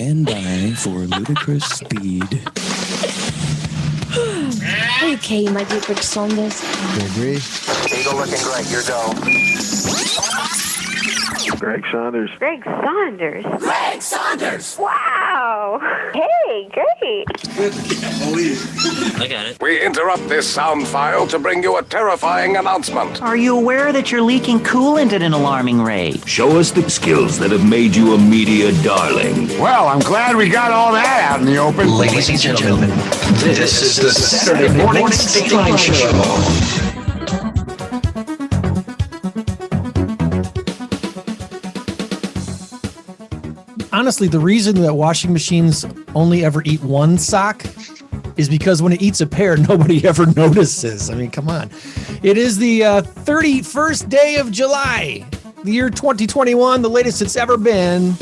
Stand by for ludicrous speed. Okay, my dear Greg Saunders. Gregory. Eagle looking great. Your go. Greg Saunders. Greg Saunders. Greg Saunders. Wow. Hey, great. I got it. We interrupt this sound file to bring you a terrifying announcement. Are you aware that you're leaking coolant at an alarming rate? Show us the skills that have made you a media darling. Well, I'm glad we got all that out in the open. Ladies and gentlemen, this is the Saturday Morning Stateline Show. Honestly, the reason that washing machines only ever eat one sock is because when it eats a pair, nobody ever notices. I mean, come on. It is the 31st day of July, the year 2021, the latest it's ever been.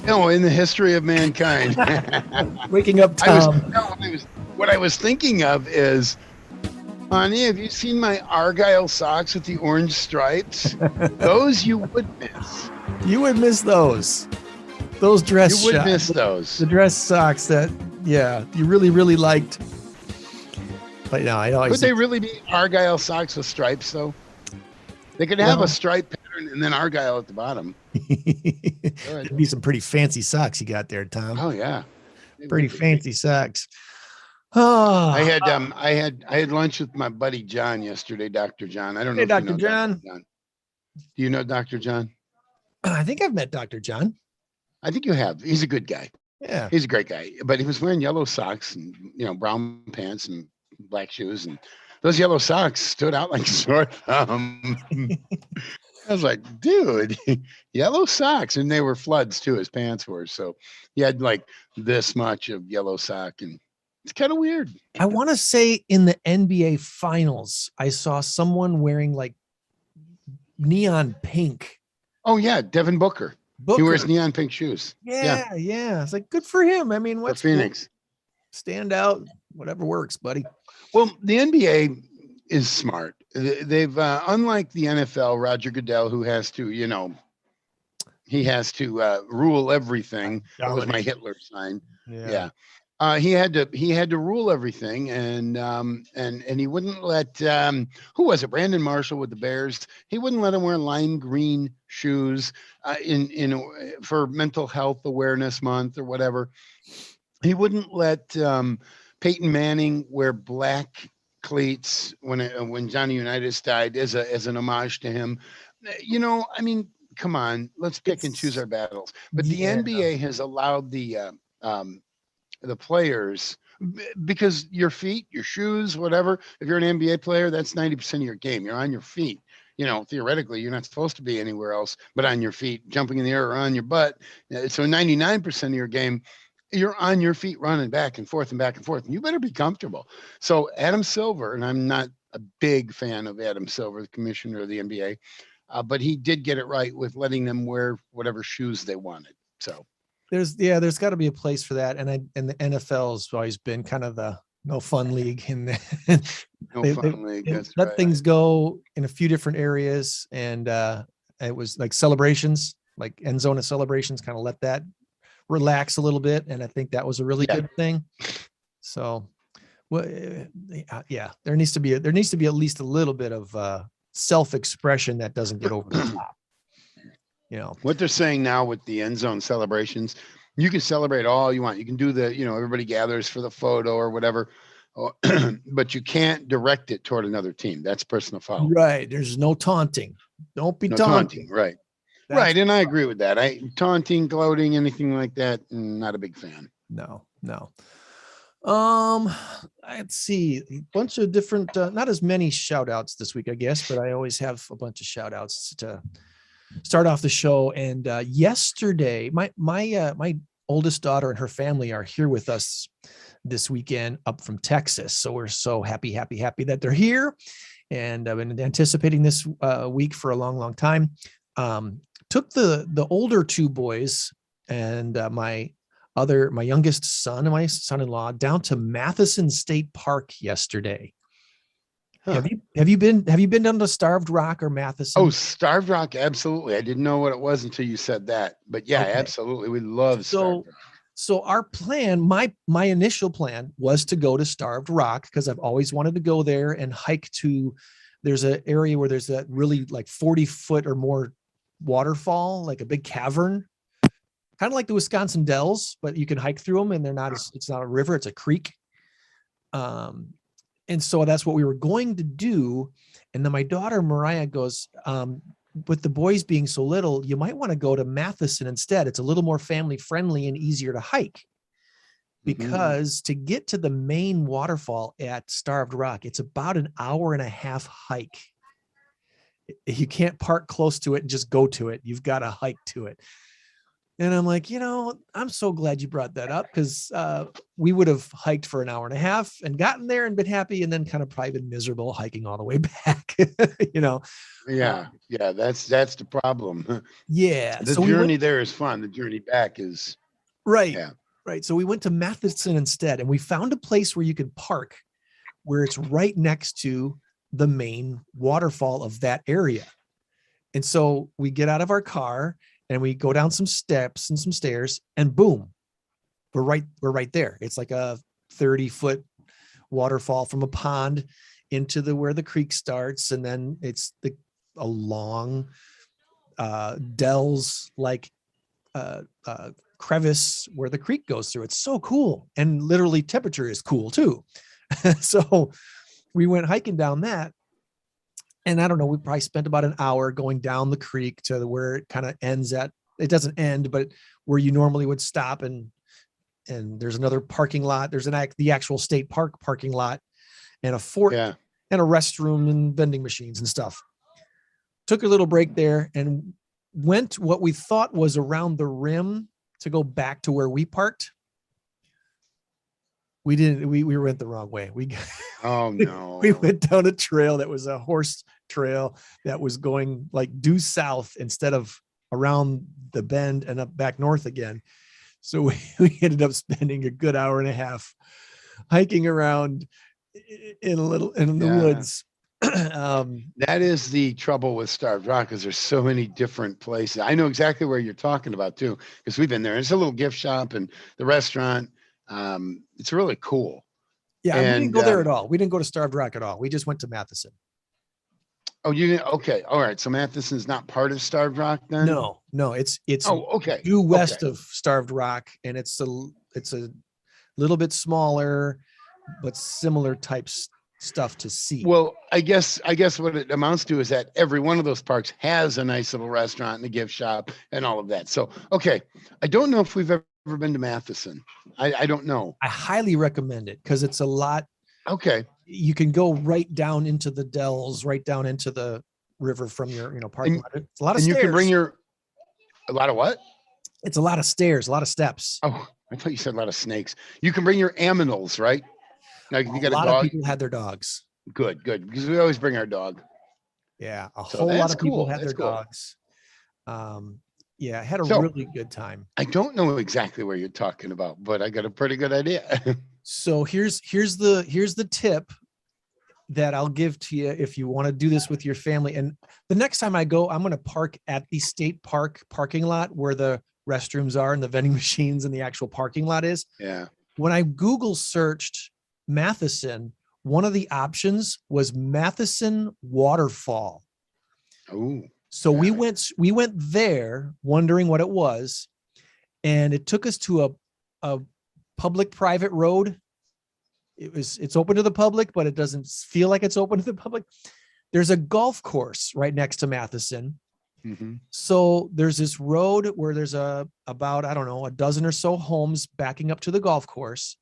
No, in the history of mankind. Waking up Tom. What I was thinking of is, honey, have you seen my Argyle socks with the orange stripes? Those you would miss. You would miss those. Those dress You would miss those. The dress socks that, yeah, you really, really liked. But no, I always. Could they really be Argyle socks with stripes, though? They could have a stripe pattern and then Argyle at the bottom. There'd be some pretty fancy socks you got there, Tom. Oh, yeah. Pretty fancy socks. Oh, I had lunch with my buddy John yesterday, Dr. John. I don't know. Hey, if Dr. you know John. Dr. John. Do you know Dr. John? I think I've met Dr. John. I think you have. He's a good guy. Yeah. He's a great guy. But he was wearing yellow socks and, brown pants and black shoes. And those yellow socks stood out like a sore thumb. I was like, dude, yellow socks. And they were floods too, his pants were. So he had like this much of yellow sock, and it's kind of weird. I want to say in the NBA finals, I saw someone wearing like neon pink. Oh yeah, Devin Booker. He wears neon pink shoes. Yeah. It's like, good for him. I mean, what's Phoenix? Stand out, whatever works, buddy. Well, the NBA is smart. They've unlike the NFL, Roger Goodell, who has to, he has to rule everything. That was my Hitler sign. Yeah. He had to rule everything, and he wouldn't let who was it? Brandon Marshall with the Bears. He wouldn't let him wear lime green shoes for Mental Health Awareness Month or whatever. He wouldn't let Peyton Manning wear black cleats when Johnny Unitas died as an homage to him. I mean, come on, let's pick and choose our battles. But the NBA has allowed the players, because your feet, your shoes, whatever, if you're an NBA player, that's 90% of your game. You're on your feet. Theoretically, you're not supposed to be anywhere else but on your feet, jumping in the air or on your butt. So 99% of your game, you're on your feet running back and forth, and you better be comfortable. So Adam Silver, and I'm not a big fan of Adam Silver, the commissioner of the NBA, but he did get it right with letting them wear whatever shoes they wanted. So there's got to be a place for that, and the NFL's always been kind of the no fun league, and let things go in a few different areas, and it was like celebrations, like end zone of celebrations, kind of let that relax a little bit, and I think that was a really good thing. So, there needs to be at least a little bit of self-expression that doesn't get over the top. What they're saying now with the end zone celebrations, you can celebrate all you want. You can do everybody gathers for the photo or whatever, but you can't direct it toward another team. That's personal foul. Right. There's no taunting. Don't be taunting. Right. Right. And I agree with that. Taunting, gloating, anything like that, not a big fan. No. Let's see, a bunch of different, not as many shout outs this week, I guess, but I always have a bunch of shout outs to start off the show. And yesterday, my oldest daughter and her family are here with us this weekend up from Texas. So we're so happy that they're here. And I've been anticipating this week for a long time. Took the older two boys and my youngest son and my son-in-law down to Matthiessen State Park yesterday. Huh. Have you been down to Starved Rock or Matthiessen? Oh, Starved Rock, absolutely. I didn't know what it was until you said that. But yeah, Okay. absolutely. We love Starved Rock. So our plan, my initial plan was to go to Starved Rock because I've always wanted to go there and hike to. There's an area where there's that really like 40-foot or more waterfall, like a big cavern, kind of like the Wisconsin Dells, but you can hike through them and it's not a river, it's a creek. And so that's what we were going to do. And then my daughter Mariah goes, with the boys being so little, you might want to go to Matthiessen instead. It's a little more family friendly and easier to hike. Because to get to the main waterfall at Starved Rock, it's about an hour and a half hike. You can't park close to it and just go to it. You've got to hike to it. And I'm like, I'm so glad you brought that up because we would have hiked for an hour and a half and gotten there and been happy and then kind of probably been miserable hiking all the way back, Yeah. That's the problem. Yeah. The journey there is fun. The journey back is. Right. Yeah. Right. So we went to Matthiessen instead and we found a place where you could park where it's right next to the main waterfall of that area. And so we get out of our car and we go down some steps and some stairs and boom, we're right there. It's like a 30-foot waterfall from a pond into where the creek starts. And then it's a long dells like crevice where the creek goes through. It's so cool. And literally temperature is cool too. So we went hiking down that. And I don't know, we probably spent about an hour going down the creek to where it kind of ends at, it doesn't end, but where you normally would stop and there's another parking lot. There's the actual state park parking lot and a fort and a restroom and vending machines and stuff. Took a little break there and went what we thought was around the rim to go back to where we parked. We didn't, we went the wrong way. Oh no. We went down a trail that was a horse trail that was going like due south instead of around the bend and up back north again. So we ended up spending a good hour and a half hiking around in the woods. That is the trouble with Starved Rock is there's so many different places. I know exactly where you're talking about too, because we've been there. It's a little gift shop and the restaurant. It's really cool. Yeah, and we didn't go there at all. We didn't go to Starved Rock at all. We just went to Matthiessen. Oh, you didn't? Okay, all right. So Matthiessen is not part of Starved Rock then? No, it's okay. due west of Starved Rock, and it's a little bit smaller, but similar types stuff to see. Well, I guess what it amounts to is that every one of those parks has a nice little restaurant and a gift shop and all of that. So, okay, I don't know if we've ever been to Matthiessen. I don't know. I highly recommend it because it's a lot. Okay. You can go right down into the dells, right down into the river from your, parking lot. It's a lot of stairs. And you can bring a lot of what? It's a lot of stairs, a lot of steps. Oh, I thought you said a lot of snakes. You can bring your aminals, right? Like you got a lot dog. Of people had their dogs. Good. Because we always bring our dog. Yeah. A whole lot of people had their dogs. Yeah, I had a really good time. I don't know exactly where you're talking about, but I got a pretty good idea. So here's the tip that I'll give to you if you want to do this with your family. And the next time I go, I'm going to park at the state park parking lot where the restrooms are and the vending machines and the actual parking lot is. Yeah. When I Google searched Matthiessen, one of the options was Matthiessen Waterfall. Oh. So we went there wondering what it was, and it took us to a public-private road. It's open to the public, but it doesn't feel like it's open to the public. There's a golf course right next to Matthiessen. Mm-hmm. So there's this road where there's about, I don't know, a dozen or so homes backing up to the golf course.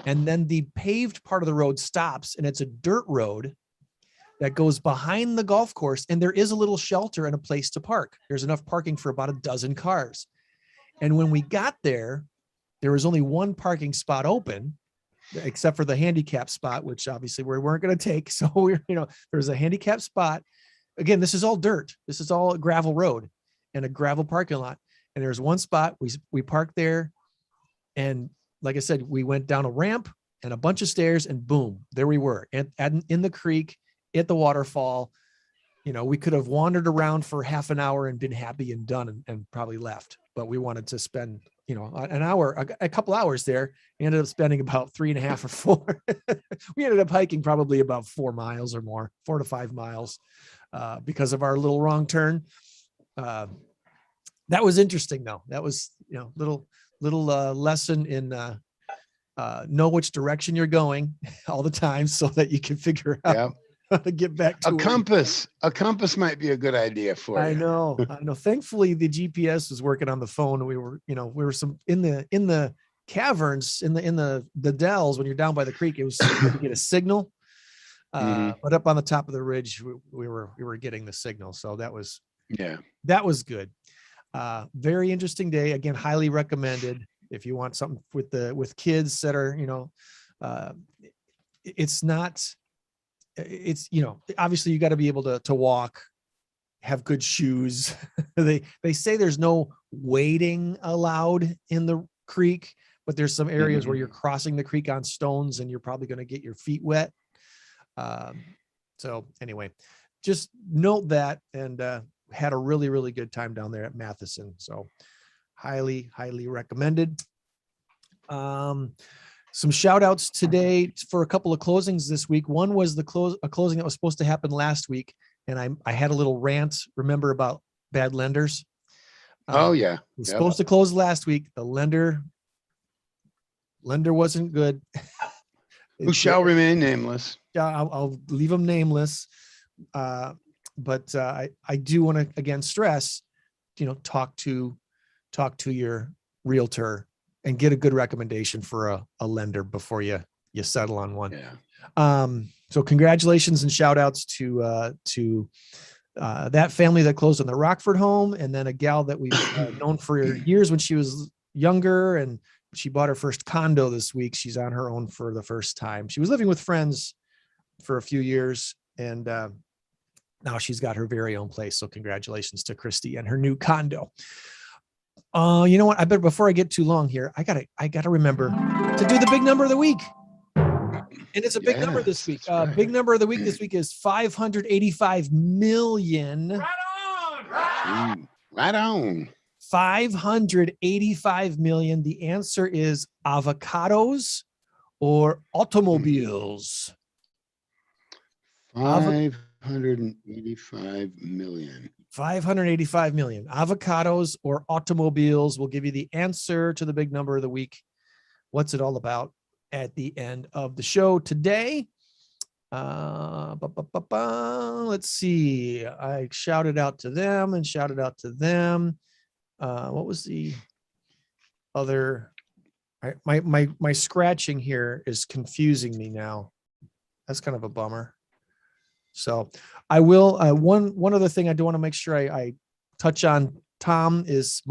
And then the paved part of the road stops and it's a dirt road that goes behind the golf course. And there is a little shelter and a place to park. There's enough parking for about a dozen cars. And when we got there, there was only one parking spot open, except for the handicap spot, which obviously we weren't going to take. So there's a handicap spot. Again, this is all dirt. This is all a gravel road and a gravel parking lot. And there's one spot we parked there. And like I said, we went down a ramp and a bunch of stairs and boom, there we were in the creek at the waterfall. You know, we could have wandered around for half an hour and been happy and done and probably left, but we wanted to spend, you know, an hour, a couple hours there. We ended up spending about 3.5 or 4. We ended up hiking probably about 4 miles or more, 4 to 5 miles, because of our little wrong turn. That was interesting though. That was, you know, little lesson in, know which direction you're going all the time so that you can figure out how to get back to a compass. A compass might be a good idea for you. I know. Thankfully the GPS was working on the phone. We were some in the caverns, in the dells, when you're down by the creek, it was to get a signal. But up on the top of the ridge, we were getting the signal. So that was good. Very interesting day. Again, highly recommended if you want something with kids that are, you know, it's, you know, obviously you got to be able to walk, have good shoes. They say there's no wading allowed in the creek, but there's some areas where you're crossing the creek on stones and you're probably going to get your feet wet. So anyway, just note that, and had a really, really good time down there at Matthiessen. So highly, highly recommended. Some shout outs today for a couple of closings this week. One was a closing that was supposed to happen last week. And I had a little rant, remember, about bad lenders. It was supposed to close last week. The lender wasn't good. Who shall remain nameless. I'll leave them nameless. But I do want to again stress, you know, talk to your realtor and get a good recommendation for a lender before you settle on one. So congratulations and shout outs to that family that closed on the Rockford home, and then a gal that we've known for years when she was younger, and she bought her first condo this week. She's on her own for the first time. She was living with friends for a few years, and now she's got her very own place. So congratulations to Christy and her new condo. You know what? I better, before I get too long here, I gotta remember to do the big number of the week. And it's a big number this week. Big number of the week this week is 585 million. Right on. 585 million. The answer is avocados or automobiles. 585 million. 585 million. Avocados or automobiles will give you the answer to the big number of the week. What's it all about at the end of the show today? Let's see. I shouted out to them and shouted out to them. What was the other? My scratching here is confusing me now. That's kind of a bummer. So I will. One other thing I do want to make sure I touch on, Tom, is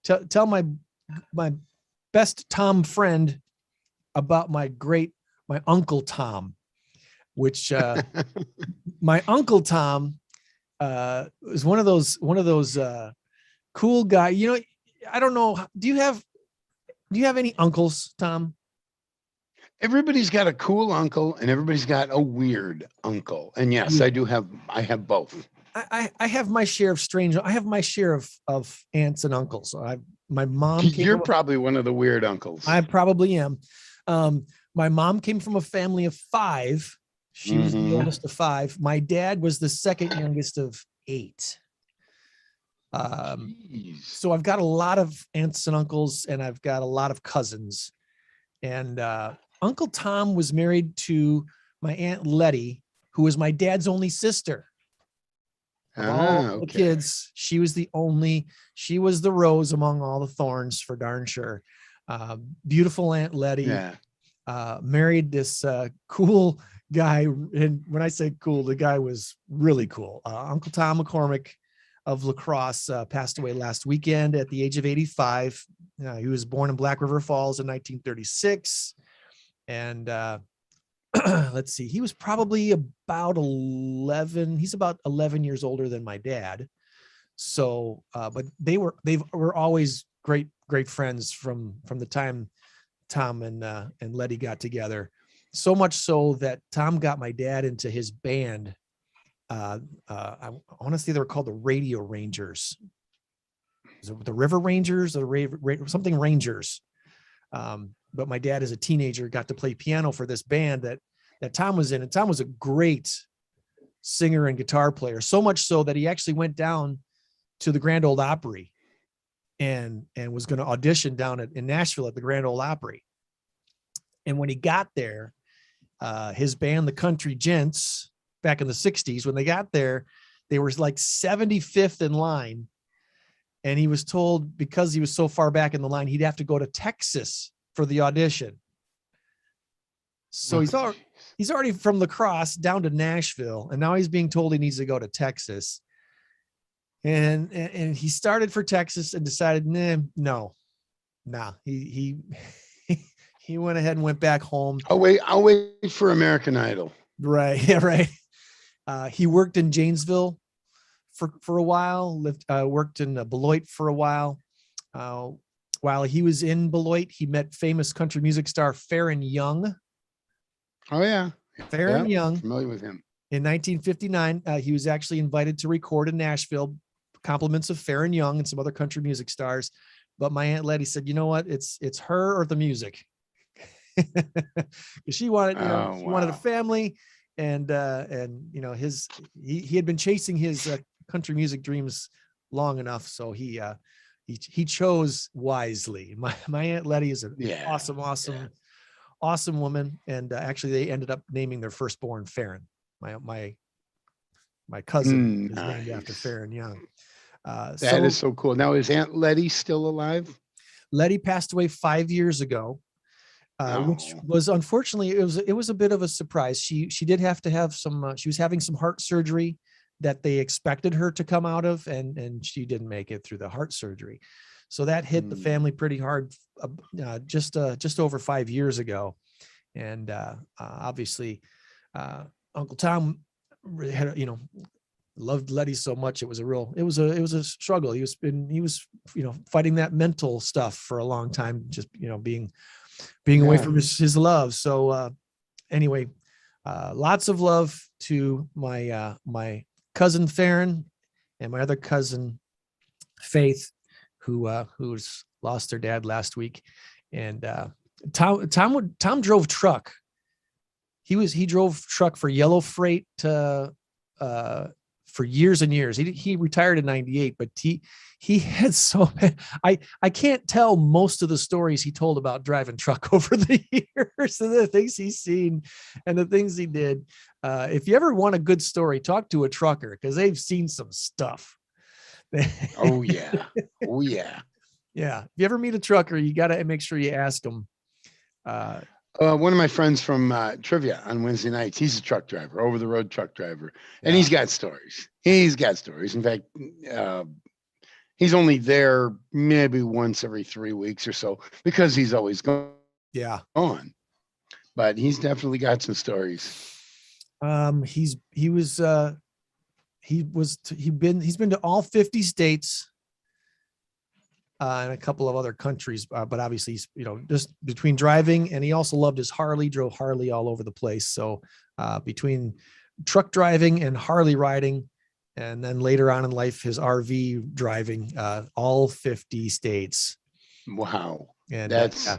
tell my best Tom friend about my Uncle Tom, which my Uncle Tom is one of those cool guy. You know, I don't know. Do you have any uncles, Tom? Everybody's got a cool uncle and everybody's got a weird uncle. And yes, I have both. I have my share of I have my share of aunts and uncles. My mom. You're probably one of the weird uncles. I probably am. My mom came from a family of 5. She was the oldest of 5. My dad was the second youngest of 8. So I've got a lot of aunts and uncles, and I've got a lot of cousins. And Uncle Tom was married to my Aunt Letty, who was my dad's only sister. Of all the kids, she was the rose among all the thorns, for darn sure. Beautiful Aunt Letty. Married this cool guy. And when I say cool, the guy was really cool. Uncle Tom McCormick of La Crosse passed away last weekend at the age of 85. He was born in Black River Falls in 1936. And let's see, he was probably about 11. He's about 11 years older than my dad. So, but they were always great friends from the time Tom and Letty got together. So much so that Tom got my dad into his band. I want to say they were called the Radio Rangers. Is it the River Rangers or something Rangers? But my dad, as a teenager, got to play piano for this band that Tom was in, and Tom was a great singer and guitar player. So much so that he actually went down to the Grand Ole Opry and was going to audition down in Nashville at the Grand Ole Opry. And when he got there, his band, the Country Gents, back in the 60s, when they got there, they were like 75th in line. And he was told, because he was so far back in the line, he'd have to go to Texas for the audition. So he's already from La Crosse down to Nashville, and now he's being told he needs to go to Texas. And he started for Texas and decided, no. He went ahead and went back home. I'll wait for American Idol. Right. Yeah. Right. He worked in Janesville for a while, worked in Beloit for a while. While he was in Beloit, he met famous country music star Farron Young. Oh yeah. Farron Young. Familiar with him. In 1959, he was actually invited to record in Nashville, compliments of Farron Young and some other country music stars. But my Aunt Letty said, you know what? It's her or the music. Because she wanted, she wanted a family, and he had been chasing his country music dreams long enough, so he chose wisely. My Aunt Letty is an awesome woman, and actually they ended up naming their firstborn Farron. My cousin is named after Farron Young. That is so cool. Now, is Aunt Letty still alive? Letty passed away 5 years ago. Which was, unfortunately, it was a bit of a surprise. She did have to have some, she was having some heart surgery that they expected her to come out of, and she didn't make it through the heart surgery. So that hit the family pretty hard just over 5 years ago. And obviously Uncle Tom had, loved Letty so much. It was a struggle. He was fighting that mental stuff for a long time, just, being away from his love. So anyway, lots of love to my cousin Farron and my other cousin Faith, who's lost their dad last week. And Tom drove truck. He drove truck for Yellow Freight for years and years. He retired in 98, but he had so many. I can't tell most of the stories he told about driving truck over the years and the things he's seen and the things he did. If you ever want a good story, talk to a trucker, because they've seen some stuff. Oh yeah. Oh yeah. Yeah. If you ever meet a trucker, you got to make sure you ask them. One of my friends from Trivia on Wednesday nights, he's a truck driver, over the road truck driver, and he's got stories. In fact, he's only there maybe once every 3 weeks or so, because he's always gone. Yeah. But he's definitely got some stories. He's been to all 50 states. And a couple of other countries, but obviously he's, just between driving, and he also loved his Harley, drove Harley all over the place. So between truck driving and Harley riding, and then later on in life, his RV driving, all 50 states. Wow. And that's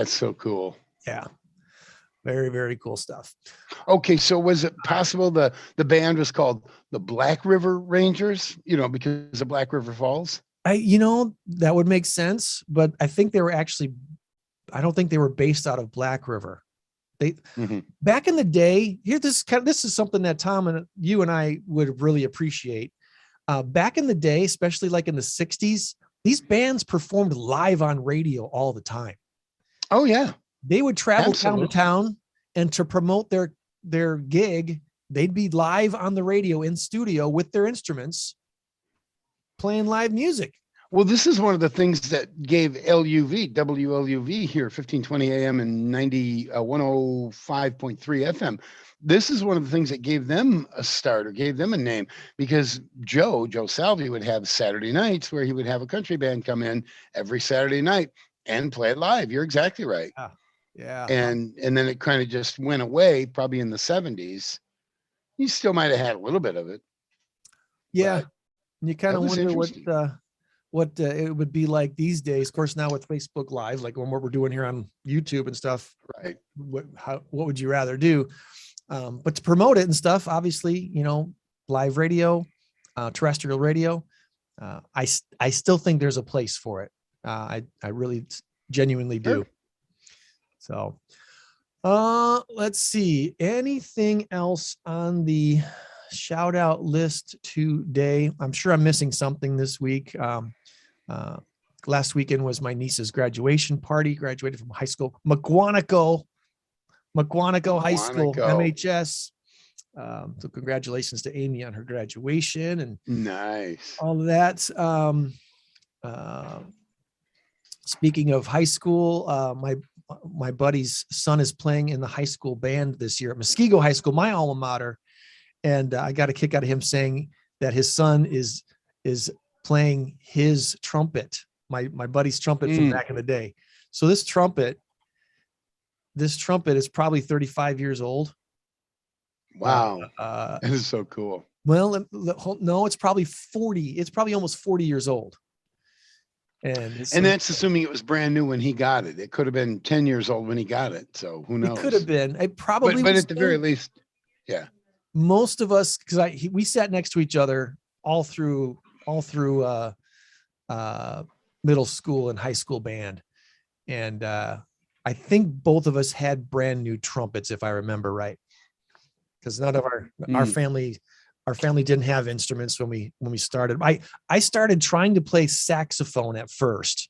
so cool. Yeah. Very, very cool stuff. Okay. So was it possible the band was called the Black River Rangers, because of Black River Falls? That would make sense, but I think they were I don't think they were based out of Black River. Back in the day, this is something that Tom and you and I would really appreciate. Back in the day, especially like in the 60s, these bands performed live on radio all the time. Oh yeah. They would travel town to town, and to promote their gig, they'd be live on the radio in studio with their instruments, playing live music. Well, this is one of the things that gave WLUV here, 1520 AM and 105.3 FM. This is one of the things that gave them a start, or gave them a name, because Joe Salvi would have Saturday nights where he would have a country band come in every Saturday night and play it live. You're exactly right. Yeah. And then it kind of just went away, probably in the 70s. You still might have had a little bit of it. Yeah. And you kind of wonder what it would be like these days. Of course, now with Facebook Live, like what we're doing here on YouTube and stuff, right? What would you rather do? But to promote it and stuff, obviously, live radio, terrestrial radio, I still think there's a place for it. I really genuinely do. Sure. So, let's see. Anything else on the shout out list today? I'm sure I'm missing something this week. Last weekend was my niece's graduation party. Graduated from high school, McWanaco High School, MHS. So congratulations to Amy on her graduation and nice all of that. Speaking of high school, my buddy's son is playing in the high school band this year at Muskego High School, my alma mater, and I got a kick out of him saying that his son is playing his trumpet, my buddy's trumpet from back in the day. So this trumpet is probably 35 years old. Wow. That is so cool. Well, no, it's probably 40. It's probably almost 40 years old. And that's assuming it was brand new when he got it. It could have been 10 years old when he got it. So who knows? It could have been. It probably but at the very least, yeah. Most of us, because we sat next to each other all through middle school and high school band. And I think both of us had brand new trumpets, if I remember right. Because none of our family didn't have instruments when we started. I started trying to play saxophone at first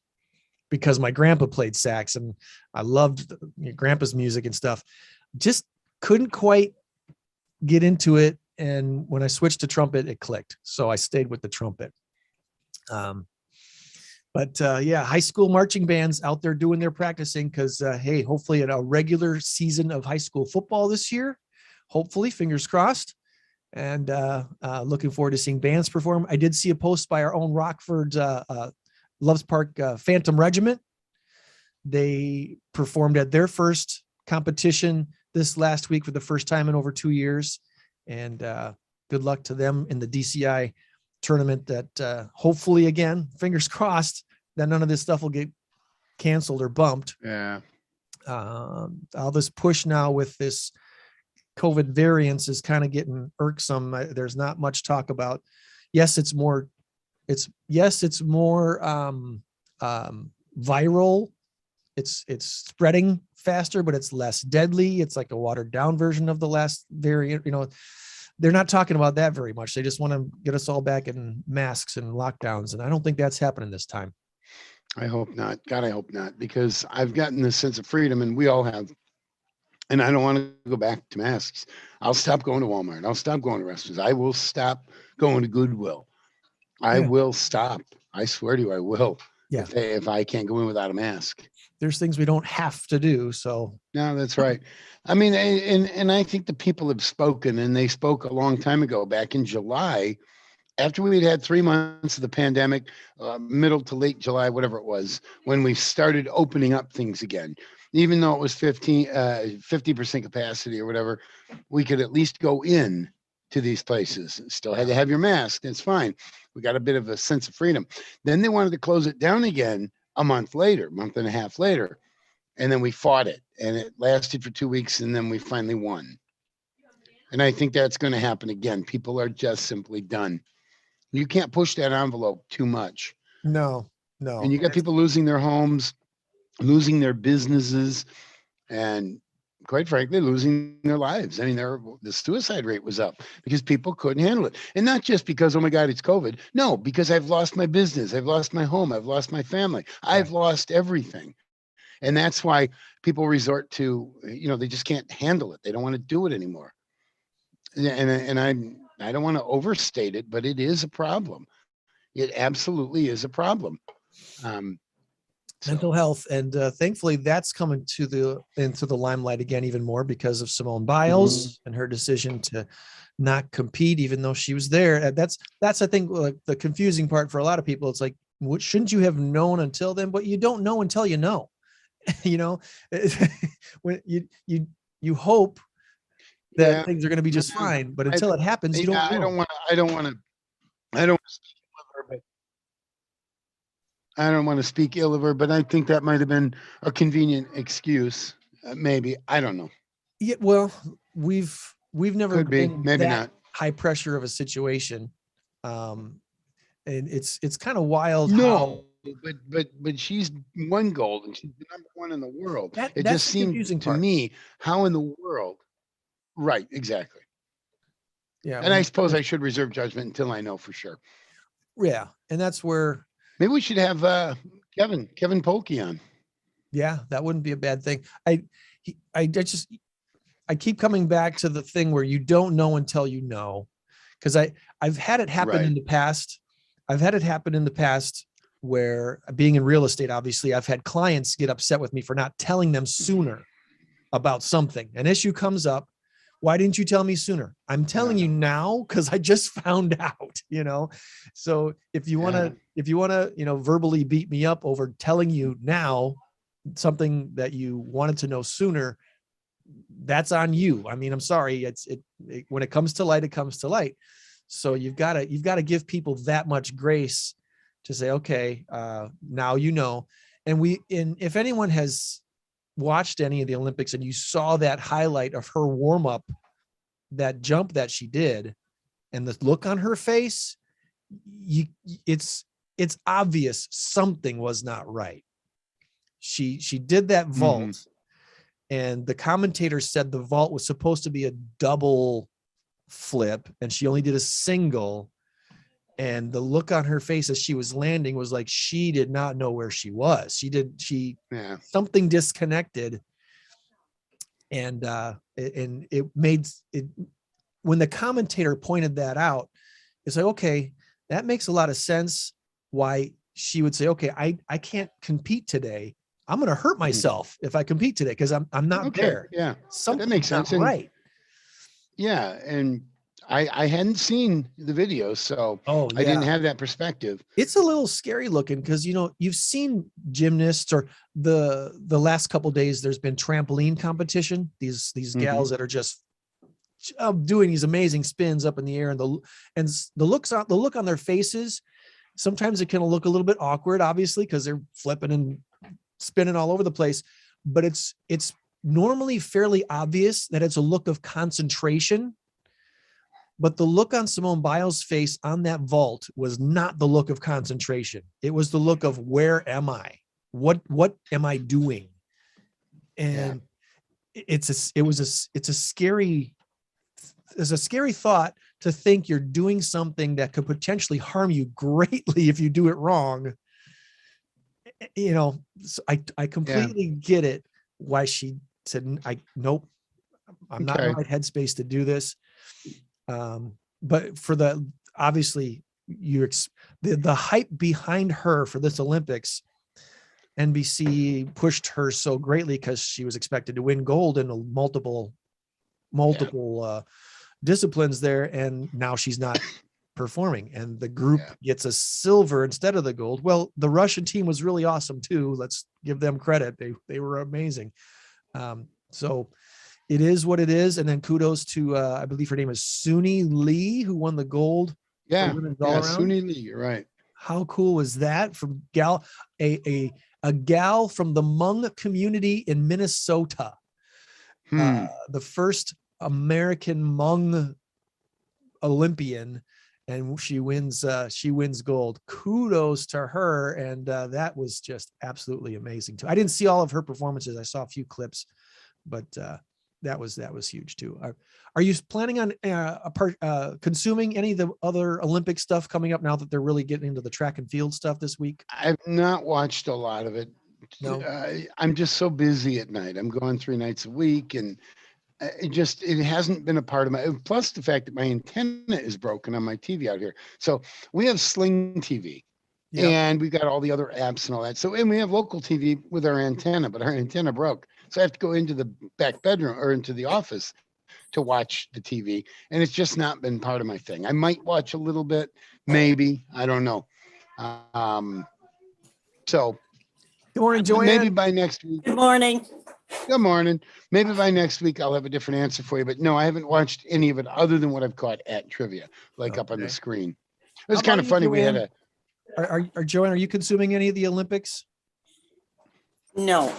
because my grandpa played sax and I loved grandpa's music and stuff. Just couldn't quite get into it. And when I switched to trumpet, it clicked. So I stayed with the trumpet. But high school marching bands out there doing their practicing because, hey, hopefully a regular season of high school football this year. Hopefully, fingers crossed. And looking forward to seeing bands perform. I did see a post by our own Rockford Loves Park Phantom Regiment. They performed at their first competition this last week for the first time in over 2 years. And good luck to them in the DCI tournament that hopefully, again, fingers crossed, that none of this stuff will get canceled or bumped. Yeah. All this push now with this COVID variants is kind of getting irksome. There's not much talk about. Yes, it's more viral. It's spreading faster, but it's less deadly. It's like a watered down version of the last variant. They're not talking about that very much. They just want to get us all back in masks and lockdowns. And I don't think that's happening this time. I hope not. God, I hope not, because I've gotten this sense of freedom and we all have. And I don't want to go back to masks. I'll stop going to Walmart. I'll stop going to restaurants. I will stop going to Goodwill. I will stop. I swear to you, I will. Yeah. If I can't go in without a mask. There's things we don't have to do. So no, that's right. I mean, and I think the people have spoken, and they spoke a long time ago, back in July, after we'd had 3 months of the pandemic, middle to late July, whatever it was, when we started opening up things again. Even though it was 50% capacity or whatever, we could at least go in to these places. Still had to have your mask. It's fine. We got a bit of a sense of freedom. Then they wanted to close it down again a month and a half later. And then we fought it, and it lasted for 2 weeks, and then we finally won. And I think that's going to happen again. People are just simply done. You can't push that envelope too much. No. And you got people losing their homes, losing their businesses, and quite frankly, losing their lives. I mean, the suicide rate was up because people couldn't handle it. And not just because, oh my God, it's COVID. No, because I've lost my business. I've lost my home. I've lost my family. I've lost everything. And that's why people resort to, they just can't handle it. They don't want to do it anymore. And I don't want to overstate it, but it is a problem. It absolutely is a problem. Mental health, and thankfully that's coming into the limelight again even more because of Simone Biles and her decision to not compete, even though she was there. That's I think like the confusing part for a lot of people. It's like, shouldn't you have known until then? But you don't know until you know. when you hope that things are going to be just fine, but until it happens, you don't know. I don't want to speak ill of her, but I don't want to speak ill of her, but I think that might have been a convenient excuse. Maybe, I don't know. Yeah, well, we've never Could be, been maybe that not. high pressure of a situation. And it's kind of wild. No, but she's won gold and she's the number one in the world. It that's just the seemed confusing to part. me, how in the world? Right, exactly. Yeah. And I suppose I should reserve judgment until I know for sure. Yeah. And that's where maybe we should have Kevin Polkey on. Yeah, that wouldn't be a bad thing. I keep coming back to the thing where you don't know until you know. Because I've had it happen in the past. I've had it happen in the past where, being in real estate, obviously, I've had clients get upset with me for not telling them sooner about something. An issue comes up. Why didn't you tell me sooner? I'm telling you now because I just found out, So if you want to, verbally beat me up over telling you now something that you wanted to know sooner, that's on you. I mean, I'm sorry. When it comes to light, it comes to light. So you've got to give people that much grace to say, okay, now you know. And if anyone has watched any of the Olympics and you saw that highlight of her warm up, that jump that she did, and the look on her face, it's obvious something was not right. She did that vault, and the commentator said the vault was supposed to be a double flip, and she only did a single. And the look on her face as she was landing was like she did not know where she was. Something disconnected, and it made it. When the commentator pointed that out, it's like, okay, that makes a lot of sense. Why she would say, okay, I can't compete today. I'm going to hurt myself if I compete today because I'm not there. Yeah, something that makes sense. Right. Yeah, and I hadn't seen the video, so I didn't have that perspective. It's a little scary looking because you've seen gymnasts, or the last couple of days there's been trampoline competition. These gals that are just doing these amazing spins up in the air, and the look on their faces. Sometimes it can look a little bit awkward, obviously, because they're flipping and spinning all over the place. But it's normally fairly obvious that it's a look of concentration. But the look on Simone Biles' face on that vault was not the look of concentration. It was the look of, where am I? What am I doing? And it's a scary thought to think you're doing something that could potentially harm you greatly if you do it wrong. So I completely get it why she said, nope, I'm not in the right headspace to do this. But for obviously the hype behind her for this Olympics, NBC pushed her so greatly because she was expected to win gold in multiple disciplines there. And now she's not performing, and the group gets a silver instead of the gold. Well, the Russian team was really awesome too. Let's give them credit. They were amazing. So it is what it is. And then kudos to, I believe her name is Suni Lee, who won the gold. Yeah. Suni Lee. You're right. How cool was that? From a gal from the Hmong community in Minnesota. The first American Hmong Olympian, and she wins gold. Kudos to her. And that was just absolutely amazing too. I didn't see all of her performances. I saw a few clips, but that was huge too. Are you planning on consuming any of the other Olympic stuff coming up now that they're really getting into the track and field stuff this week? I've not watched a lot of it. No, I'm just so busy at night. I'm going 3 nights a week, and it hasn't been a part of my, plus the fact that my antenna is broken on my TV out here. So we have Sling TV, and we've got all the other apps and all that. So, and we have local TV with our antenna, but our antenna broke. So I have to go into the back bedroom or into the office to watch the TV. And it's just not been part of my thing. I might watch a little bit, maybe, I don't know. So good morning, Joann. Maybe by next week. Good morning. Good morning. Maybe by next week I'll have a different answer for you. But no, I haven't watched any of it other than what I've caught at trivia, like up on the screen. It was kind of funny. We had a. Are Joann, are you consuming any of the Olympics? No.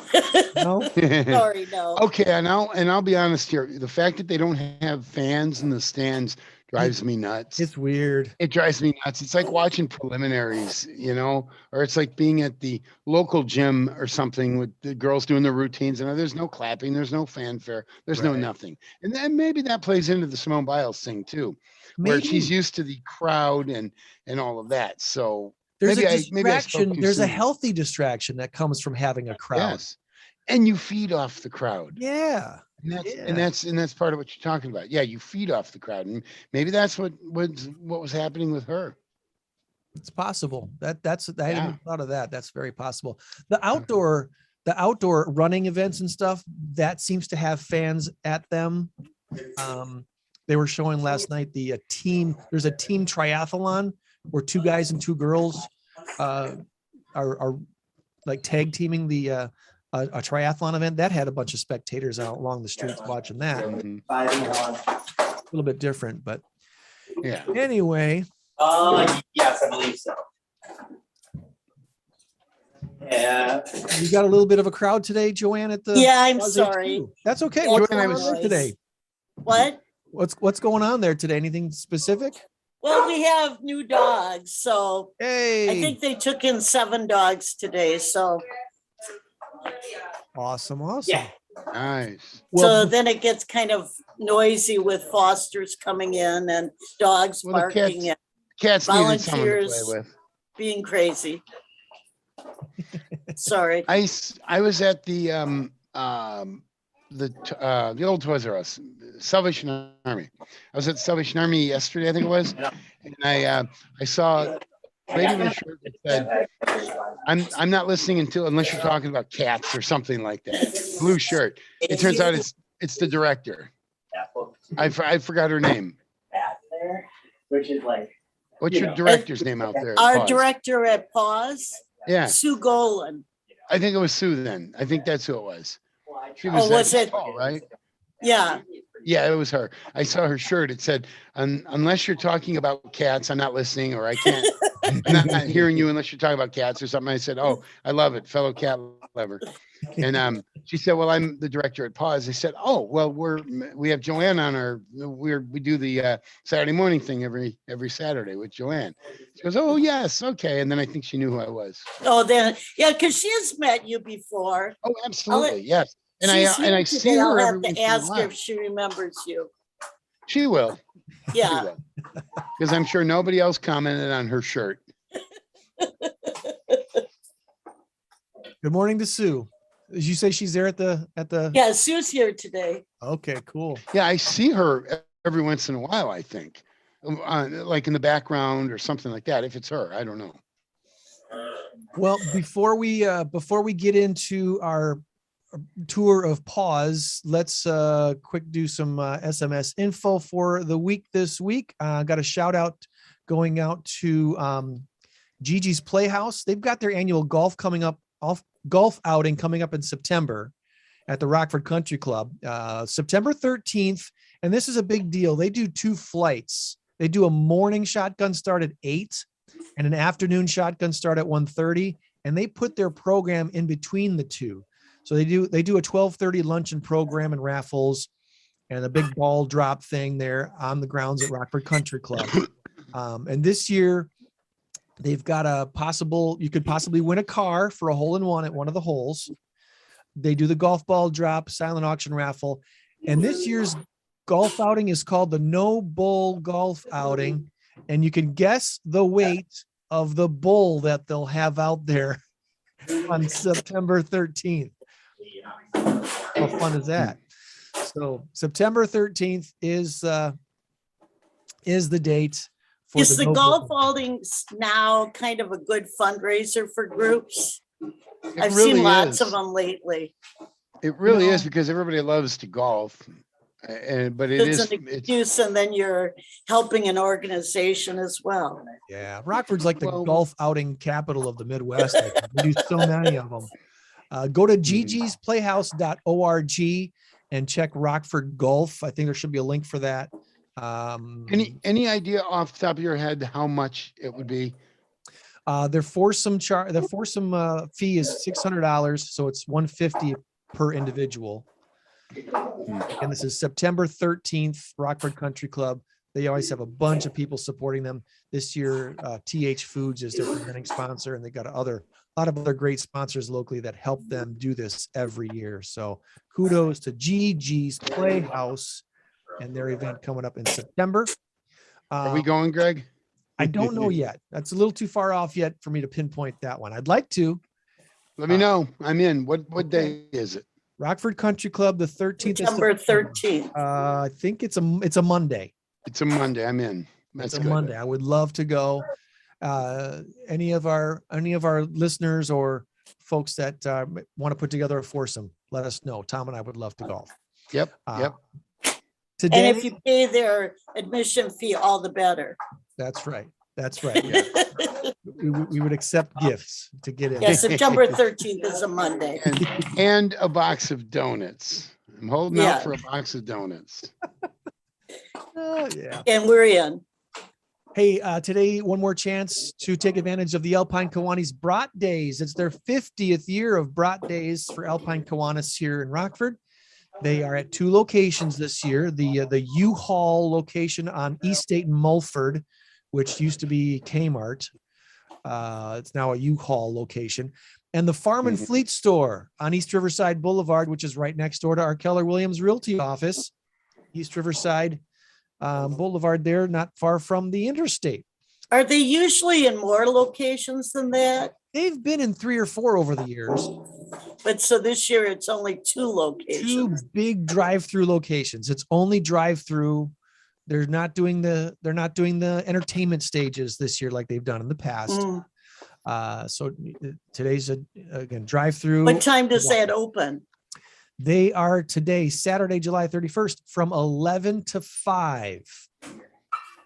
No. Sorry, no. Okay, and I'll be honest here. The fact that they don't have fans in the stands drives me nuts. It's weird. It drives me nuts. It's like watching preliminaries, or it's like being at the local gym or something with the girls doing their routines, and there's no clapping, there's no fanfare, there's no nothing. And then maybe that plays into the Simone Biles thing too, where she's used to the crowd and all of that. So there's a distraction. There's a healthy distraction that comes from having a crowd. Yes. And you feed off the crowd. Yeah. And that's part of what you're talking about. Yeah, you feed off the crowd, and maybe that's what was happening with her. It's possible. I hadn't thought of that. That's very possible. The outdoor running events and stuff that seems to have fans at them. They were showing last night there's a team triathlon where 2 guys and 2 girls are like tag teaming a triathlon event that had a bunch of spectators out along the streets watching that. A little bit different, but yeah. Anyway. Yes, I believe so. Yeah. You got a little bit of a crowd today, Joann, at the. Yeah, I'm sorry. That's okay. Yeah, What's going on there today? What? What's going on there today? Anything specific? Well, we have new dogs, so hey. I think they took in 7 dogs today. So awesome. Yeah. Nice. So then it gets kind of noisy with fosters coming in and dogs barking and cats volunteers to play with. Being crazy. Sorry. I was at the old Toys R Us, Salvation Army. I was at the Salvation Army yesterday, I think it was, and I saw a lady in a shirt that said, "I'm not listening unless you're talking about cats or something like that." Blue shirt. It turns out it's the director. I forgot her name. Which is like. What's your director's name out there? Our director at Pause. Yeah. Sue Golan. I think it was Sue then. I think that's who it was. She was it? Tall, right? Yeah. Yeah, it was her. I saw her shirt. It said, "Unless you're talking about cats, I'm not listening, or I can't. I'm not hearing you unless you're talking about cats or something." I said, "Oh, I love it, fellow cat lover." And she said, "Well, I'm the director at Pause." I said, "Oh, well, we have Joann on we do the Saturday morning thing every Saturday with Joann." She goes, "Oh, yes, okay." And then I think she knew who I was. Oh, then yeah, because she has met you before. Oh, absolutely, yes. And I see her. I'll have to ask her if she remembers you. She will. Yeah. Because I'm sure nobody else commented on her shirt. Good morning to Sue. Did you say she's there at the? Yeah, Sue's here today. Okay, cool. Yeah, I see her every once in a while, I think. Like in the background or something like that. If it's her, I don't know. Well, before we get into our tour of Pause, let's quick do some SMS info for the week this week. Got a shout out going out to Gigi's Playhouse. They've got their annual golf outing coming up in September at the Rockford Country Club, September 13th. And this is a big deal. They do 2 flights. They do a morning shotgun start at 8 and an afternoon shotgun start at 1:30. And they put their program in between the 2. So they do a 12:30 luncheon program and raffles and a big ball drop thing there on the grounds at Rockford Country Club. And this year they've got you could possibly win a car for a hole-in-one at one of the holes. They do the golf ball drop, silent auction raffle. And this year's golf outing is called the No Bull Golf Outing. And you can guess the weight of the bull that they'll have out there on September 13th. How fun is that? So September 13th is the date. Is the golf outings now kind of a good fundraiser for groups? I've seen lots of them lately. It really is, because everybody loves to golf, but it's an excuse, and then you're helping an organization as well. Yeah, Rockford's like the golf outing capital of the Midwest. We do so many of them. Go to ggsplayhouse.org and check Rockford Golf. I think there should be a link for that. Any idea off the top of your head how much it would be? Their foursome fee is $600, so it's $150 per individual. And this is September 13th, Rockford Country Club. They always have a bunch of people supporting them. This year, TH Foods is their presenting sponsor, and they got a lot of other great sponsors locally that help them do this every year. So kudos to GG's Playhouse and their event coming up in September. Are we going, Greg? I don't know yet. That's a little too far off yet for me to pinpoint that one. I'd like to. Let me know. I'm in. What day is it? Rockford Country Club, the 13th. September 13th. I think it's a Monday. It's a Monday. I'm in. That's a good. Monday. I would love to go. Any of our listeners or folks that want to put together a foursome, let us know. Tom and I would love to golf. Yep. Today, and if you pay their admission fee, all the better. That's right. Yeah. we would accept gifts to get in. Yeah, September 13th is a Monday. And a box of donuts. I'm holding out for a box of donuts. Oh, yeah. And we're in. Hey, today, one more chance to take advantage of the Alpine Kiwanis Brat Days. It's their 50th year of Brat Days for Alpine Kiwanis here in Rockford. They are at 2 locations this year. The U-Haul location on East State and Mulford, which used to be Kmart. It's now a U-Haul location. And the Farm and Fleet store on East Riverside Boulevard, which is right next door to our Keller Williams Realty office. East Riverside Boulevard there, not far from the interstate. Are they usually in more locations than that? They've been in 3 or 4 over the years. But so this year it's only 2 locations. 2 big drive-through locations. It's only drive-through. They're not doing the entertainment stages this year like they've done in the past. So today's again drive-through. What time does that open? They are today, Saturday, July 31st, from 11 to 5.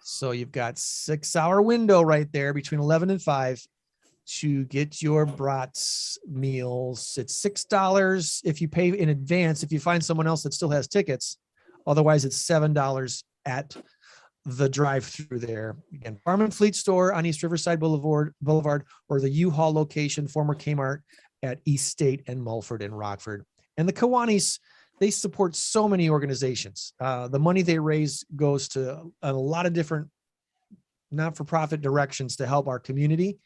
So you've got 6-hour window right there between 11 and 5 to get your brats meals. It's $6 if you pay in advance. If you find someone else that still has tickets, otherwise it's $7 at the drive-through there. Again, Farm and Fleet store on East Riverside Boulevard, or the U-Haul location, former Kmart at East State and Mulford in Rockford. And the Kiwanis, they support so many organizations. The money they raise goes to a lot of different not-for-profit directions to help our community.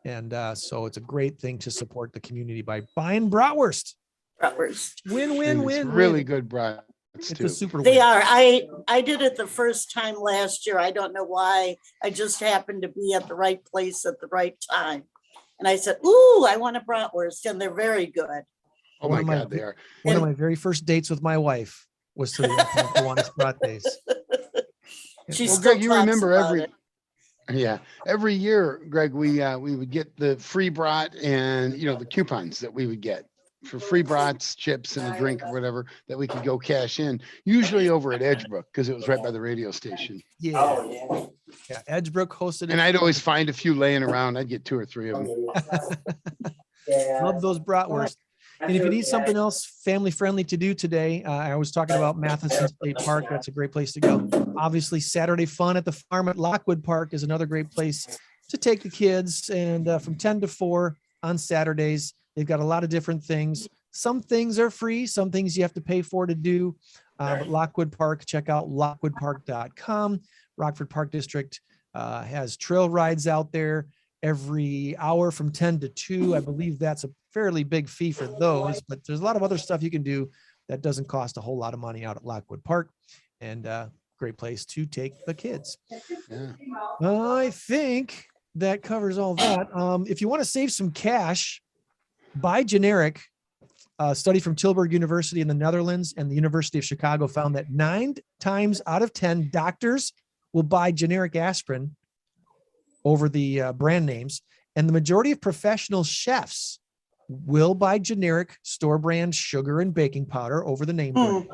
And so it's a great thing to support the community by buying bratwurst. Win. Really good brat. It's a super They win. are. I did it the first time last year. I don't know why. I just happened to be at the right place at the right time. And I said, ooh, I want a bratwurst. And they're very good. Oh my God, they are. One of my very first dates with my wife was to the Kiwanis Brat Days. She's Greg, you remember every year, Greg, we would get the free brat and the coupons that we would get for free brats, chips, and a drink or whatever that we could go cash in. Usually over at Edgebrook because it was right by the radio station. Yeah, Edgebrook hosted it. And I'd always find a few laying around. I'd get 2 or 3 of them. Love those bratwurst. And if you need something else family friendly to do today, I was talking about Matthiessen State Park. That's a great place to go. Obviously, Saturday fun at the farm at Lockwood Park is another great place to take the kids. And from 10 to 4 on Saturdays, they've got a lot of different things. Some things are free. Some things you have to pay for to do. But Lockwood Park, check out lockwoodpark.com. Rockford Park District has trail rides out there every hour from 10 to 2. I believe that's a fairly big fee for those, but there's a lot of other stuff you can do that doesn't cost a whole lot of money out at Lockwood Park, and great place to take the kids. I think that covers all that. If you want to save some cash, buy generic. A study from Tilburg University in the Netherlands and the University of Chicago found that 9 times out of 10 doctors will buy generic aspirin over the brand names, and the majority of professional chefs will buy generic store brand sugar and baking powder over the name brand.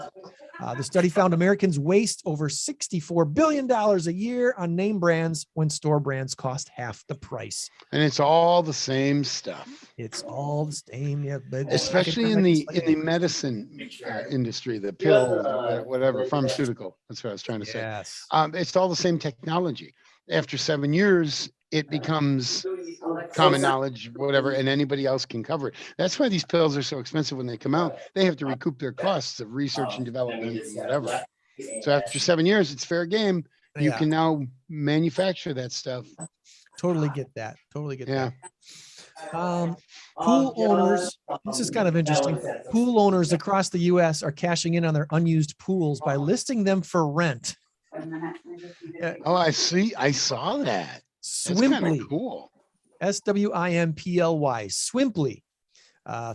The study found Americans waste over $64 billion a year on name brands when store brands cost half the price. And it's all the same stuff. It's all the same, yeah. Especially in the medicine industry, the pill, whatever, pharmaceutical. That's what I was trying to say. Yes. It's all the same technology. After 7 years, it becomes common knowledge, whatever, and anybody else can cover it. That's why these pills are so expensive when they come out. They have to recoup their costs of research and development and whatever. So after 7 years, it's fair game. You can now manufacture that stuff. Totally get that. Totally get that. Pool owners, this is kind of interesting. Pool owners across the U.S. are cashing in on their unused pools by listing them for rent. Oh, I see. I saw that. Swimply. Cool. Swimply. Swimply.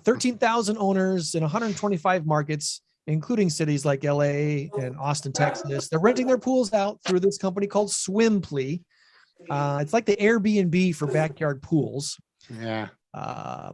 13,000 owners in 125 markets, including cities like LA and Austin, Texas. They're renting their pools out through this company called Swimply. It's like the Airbnb for backyard pools. Yeah.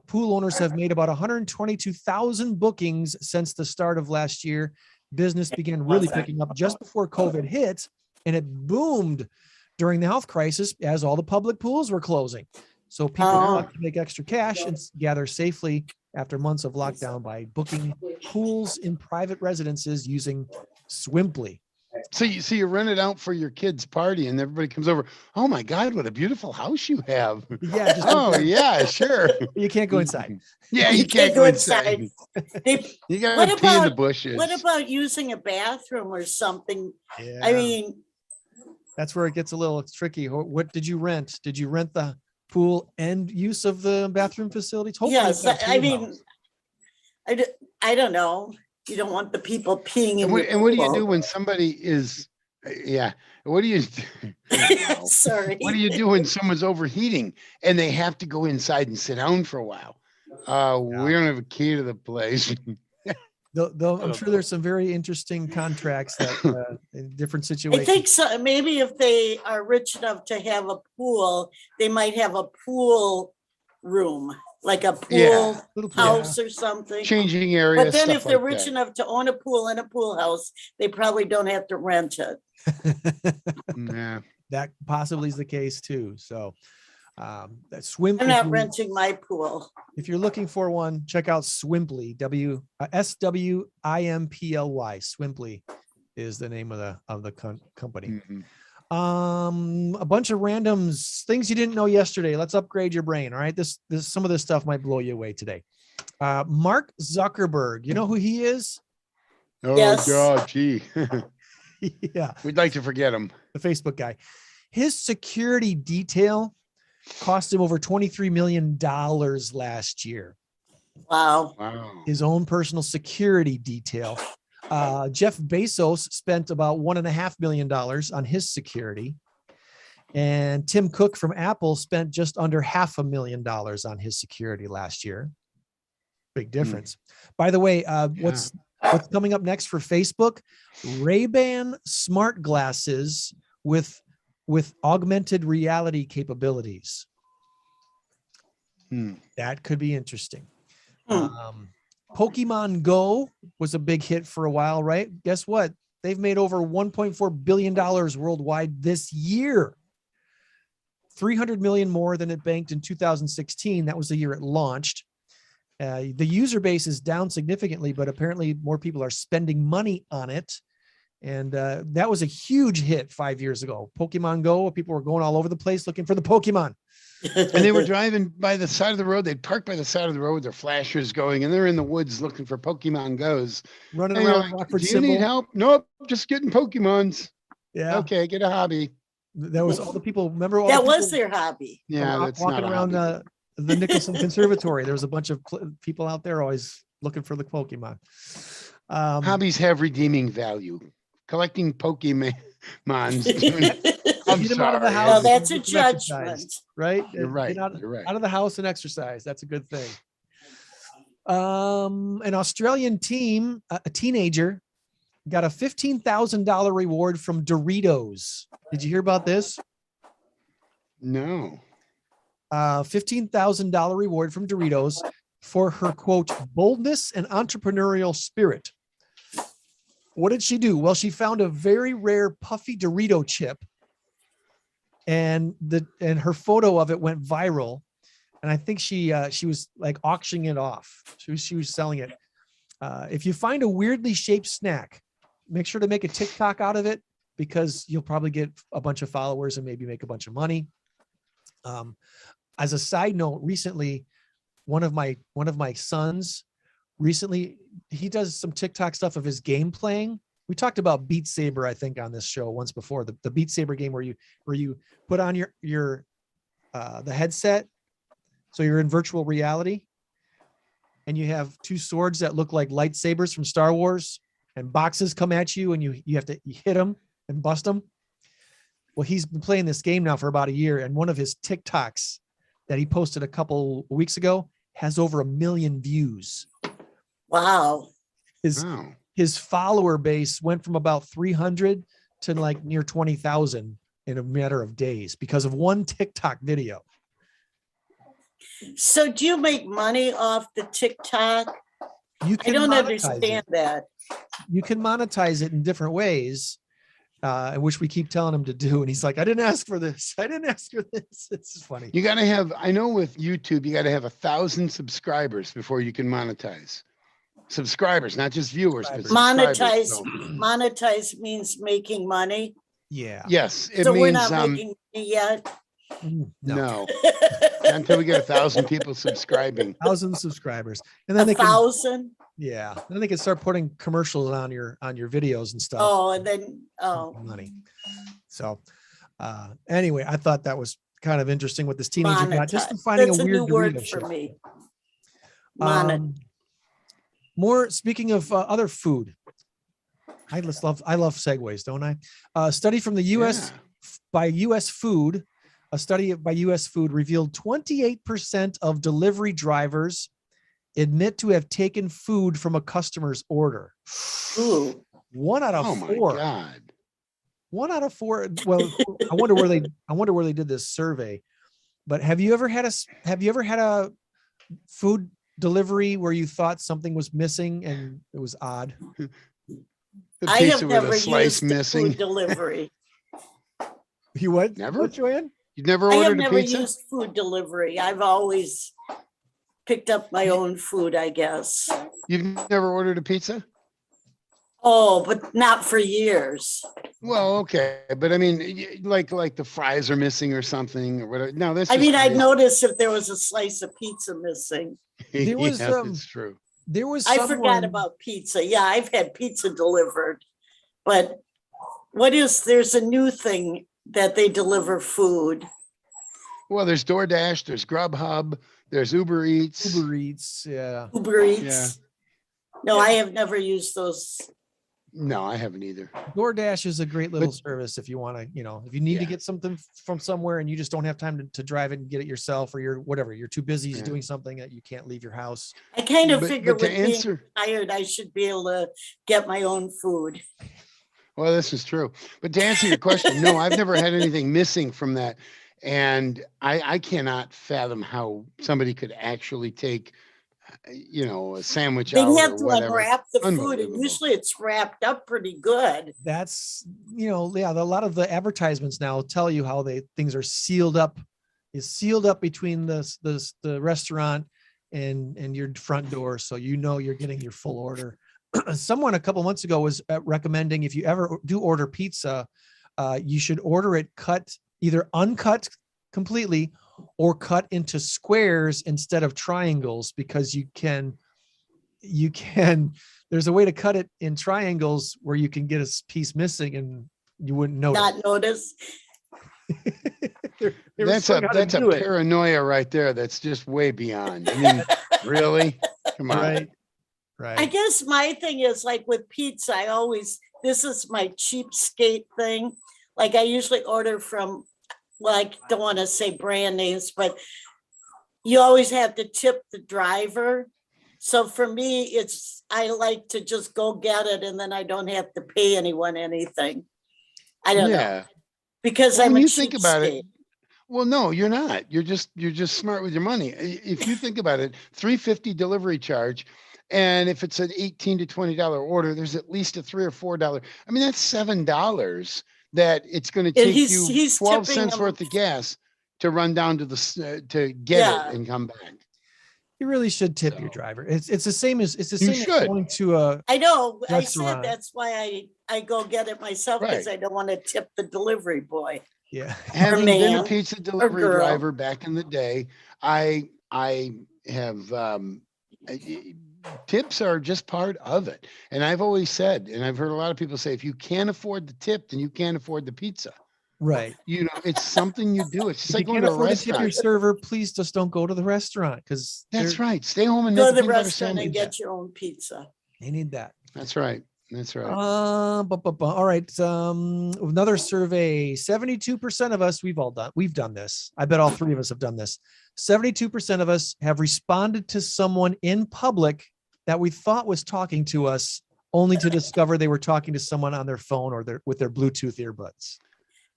Pool owners have made about 122,000 bookings since the start of last year. Business began really picking up just before COVID hit, and it boomed during the health crisis as all the public pools were closing. So people want to make extra cash and gather safely after months of lockdown by booking pools in private residences using Swimply. So you rent it out for your kid's party and everybody comes over. Oh my God, what a beautiful house you have. Yeah. Yeah, sure. You can't go inside. Yeah, you can't go inside. You got to pee in the bushes. What about using a bathroom or something? Yeah. I mean, that's where it gets a little tricky. What did you rent? Did you rent the pool and use of the bathroom facilities? Hopefully yes. I mean, I don't know. You don't want the people peeing in. And what do you do when somebody is? Yeah. What do you? Sorry. What do you do when someone's overheating and they have to go inside and sit down for a while? We don't have a key to the place. Though I'm sure there's some very interesting contracts that in different situations. I think so. Maybe if they are rich enough to have a pool, they might have a pool room, like a pool house or something. Changing area. But then if they're rich enough to own a pool and a pool house, they probably don't have to rent it. Yeah. That possibly is the case too. So that swim. I'm not renting my pool. If you're looking for one, check out Swimply. SWIMPLY. Swimply is the name of the company. Mm-hmm. A bunch of randoms, things you didn't know yesterday. Let's upgrade your brain. All right. This some of this stuff might blow you away today. Mark Zuckerberg, you know who he is? Oh yes. God, gee. Yeah. We'd like to forget him. The Facebook guy. His security detail cost him over $23 million last year. Wow. His own personal security detail. Jeff Bezos spent about $1.5 million on his security. And Tim Cook from Apple spent just under $500,000 on his security last year. Big difference. By the way, what's coming up next for Facebook? Ray-Ban smart glasses with augmented reality capabilities. That could be interesting. Pokemon Go was a big hit for a while, right? Guess what? They've made over $1.4 billion worldwide this year. 300 million more than it banked in 2016. That was the year it launched. The user base is down significantly, but apparently more people are spending money on it. And that was a huge hit 5 years ago. Pokemon Go, people were going all over the place looking for the Pokemon. And they were driving by the side of the road. They'd park by the side of the road with their flashers going, and they're in the woods looking for Pokemon Goes. Running around Rockford IL. Do you need help? Nope, just getting Pokemons. Yeah. Okay, get a hobby. That was all the people. Remember all that the people was their hobby. Yeah, that's walking around the Nicholson Conservatory. There was a bunch of people out there always looking for the Pokemon. Hobbies have redeeming value. Collecting Pokemons. Get them out of the house. Well, that's a judgment, right? You're right. You're right. Out of the house and exercise. That's a good thing. An Australian team, a teenager, got a $15,000 reward from Doritos. Did you hear about this? No. $15,000 reward from Doritos for her, quote, boldness and entrepreneurial spirit. What did she do? Well, she found a very rare puffy Dorito chip, and her photo of it went viral. And I think she was like auctioning it off. She was selling it. If you find a weirdly shaped snack, make sure to make a TikTok out of it, because you'll probably get a bunch of followers and maybe make a bunch of money. As a side note, recently, one of my sons recently, he does some TikTok stuff of his game playing. We talked about Beat Saber, I think, on this show once before, the Beat Saber game where you put on your the headset, so you're in virtual reality, and you have two swords that look like lightsabers from Star Wars, and boxes come at you, and you have to hit them and bust them. Well, he's been playing this game now for about a year, and one of his TikToks that he posted a couple weeks ago has over 1 million views. Wow. His follower base went from about 300 to like near 20,000 in a matter of days because of one TikTok video. So do you make money off the TikTok? I don't understand that. You can monetize it in different ways, which we keep telling him to do. And he's like, I didn't ask for this. I didn't ask for this. It's funny. You got to have, I know with YouTube, you got to have 1,000 subscribers before you can monetize. Subscribers, not just viewers, but monetize. Monetize means making money. Yeah. Yes. It so means, we're not making money yet. No. Until we get 1,000 people subscribing. 1,000 subscribers. And then 1,000? Yeah. Then they can start putting commercials on your videos and stuff. Oh, and then money. So anyway, I thought that was kind of interesting what this teenager got just from finding That's a weird new word Dorito for chip. me. More speaking of other food. I love segues, don't I? A study from the U.S. by U.S. Food, a study by U.S. Food revealed 28% of delivery drivers admit to have taken food from a customer's order. Ooh. 1 out of 4. Oh my God. 1 out of 4. Well, I wonder where they did this survey. But have you ever had a food delivery where you thought something was missing and it was odd? I have never used food delivery. You what? Never? What, Joann? You've never I have ordered a never pizza? used food delivery. I've always picked up my own food, I guess. You've never ordered a pizza? Oh, but not for years. Well, okay, but I mean, like the fries are missing or something or whatever. No, that's. I mean, I'd crazy. notice if there was a slice of pizza missing. There was, yes, it's true. There was. I forgot about pizza. Yeah, I've had pizza delivered, but there's a new thing that they deliver food. Well, there's DoorDash, there's Grubhub, there's Uber Eats. Uber Eats, yeah. Uber Eats. Yeah. No, I have never used those. No, I haven't either. DoorDash is a great little service if you want to, if you need to get something from somewhere and you just don't have time to drive it and get it yourself, or you're too busy doing something that you can't leave your house. I kind of figure with being tired, I should be able to get my own food. Well, this is true. But to answer your question, no, I've never had anything missing from that. And I cannot fathom how somebody could actually take, a sandwich out. They have to unwrap the food, and usually it's wrapped up pretty good. That's, a lot of the advertisements now tell you how things are sealed up. It's sealed up between the restaurant and your front door, so you're getting your full order. Someone a couple months ago was recommending, if you ever do order pizza, you should order it either uncut completely or cut into squares instead of triangles, because there's a way to cut it in triangles where you can get a piece missing and you wouldn't notice. Not notice. That's a paranoia right there. That's just way beyond. I mean, really? Come on. Right. I guess my thing is, like with pizza, this is my cheapskate thing. Like I usually order from, I don't want to say brand names, but you always have to tip the driver. So for me, I like to just go get it and then I don't have to pay anyone anything. I don't know. Because I'm a cheapskate. Think about it. Well, no, you're not. You're just smart with your money. If you think about it, $3.50 delivery charge. And if it's an $18 to $20 order, there's at least a $3 or $4. I mean, that's $7 that it's going to take you 12 cents worth of gas to run down to to get it and come back. You really should tip your driver. It's the same as as going to a I know. restaurant. I said that's why I go get it myself because I don't want to tip the delivery boy. Yeah. Having been a pizza delivery driver back in the day, I have tips are just part of it. And I've always said, and I've heard a lot of people say, if you can't afford the tip, then you can't afford the pizza. Right. You know, it's something you do. It's just like going to to a restaurant. Tip your server, please just don't go to the restaurant because that's right. Stay home and go make to a the peanut butter restaurant and sandwich. get your own pizza. They need that. That's right. That's right. All right. Another survey. 72% of us, we've done this. I bet all three of us have done this. 72% of us have responded to someone in public that we thought was talking to us, only to discover they were talking to someone on their phone or with their Bluetooth earbuds.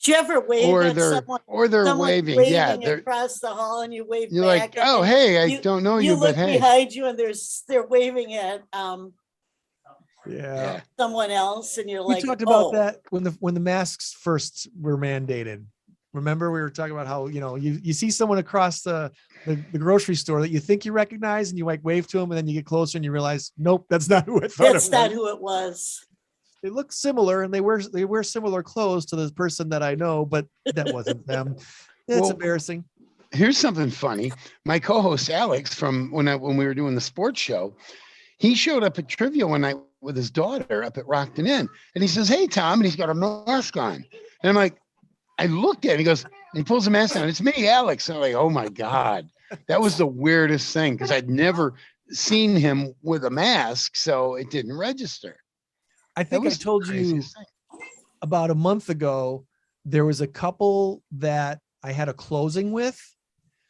Do you ever wave at someone? Or they're waving. Yeah, they're across the hall, and you wave you're back. Like, oh, hey, I don't know you, but hey. You look behind you, and they're waving at yeah, someone else, and you're like, we talked about that when the masks first were mandated. Remember, we were talking about how you see someone across the grocery store that you think you recognize, and you like wave to them, and then you get closer and you realize, nope, that's not who I thought. That's not who it was. They look similar and they wear similar clothes to the person that I know, but that wasn't them. It's embarrassing. Here's something funny. My co-host Alex from when we were doing the sports show, he showed up at trivia one night with his daughter up at Rockford IL, and he says, "Hey Tom," and he's got a mask on. And I'm like, I looked at him, he goes, and he pulls the mask down. It's me, Alex. And I'm like, oh my God. That was the weirdest thing because I'd never seen him with a mask, so it didn't register. I think I told you about a month ago, there was a couple that I had a closing with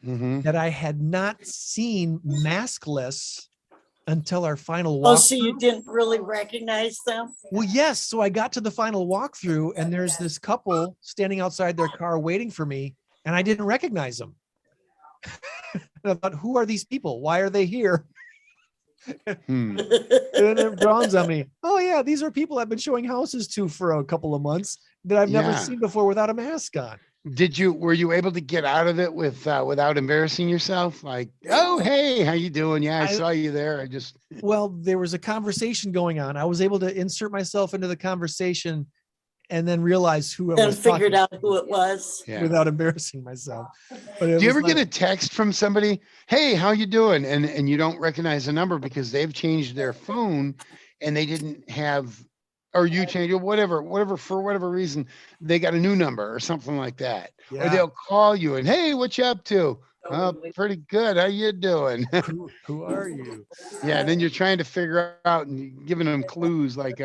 that I had not seen maskless until our final walkthrough. Oh, so you didn't really recognize them? Well, yes. So I got to the final walkthrough and there's this couple standing outside their car waiting for me and I didn't recognize them. And I thought, who are these people? Why are they here? And then it dawns on me, oh yeah, these are people I've been showing houses to for a couple of months that I've never seen before without a mask on. Were you able to get out of it without embarrassing yourself? Like, oh, hey, how you doing? Yeah, I saw you there. Well, there was a conversation going on. I was able to insert myself into the conversation and then realize who I was figured out who it was without embarrassing myself. But do you ever get a text from somebody, hey, how you doing? And you don't recognize the number because they've changed their phone and they didn't have, or you change, or whatever, for whatever reason, they got a new number or something like that. Yeah. Or they'll call you and, hey, what you up to? Oh, pretty good. How you doing? Who are you? Yeah. And then you're trying to figure out and giving them clues like,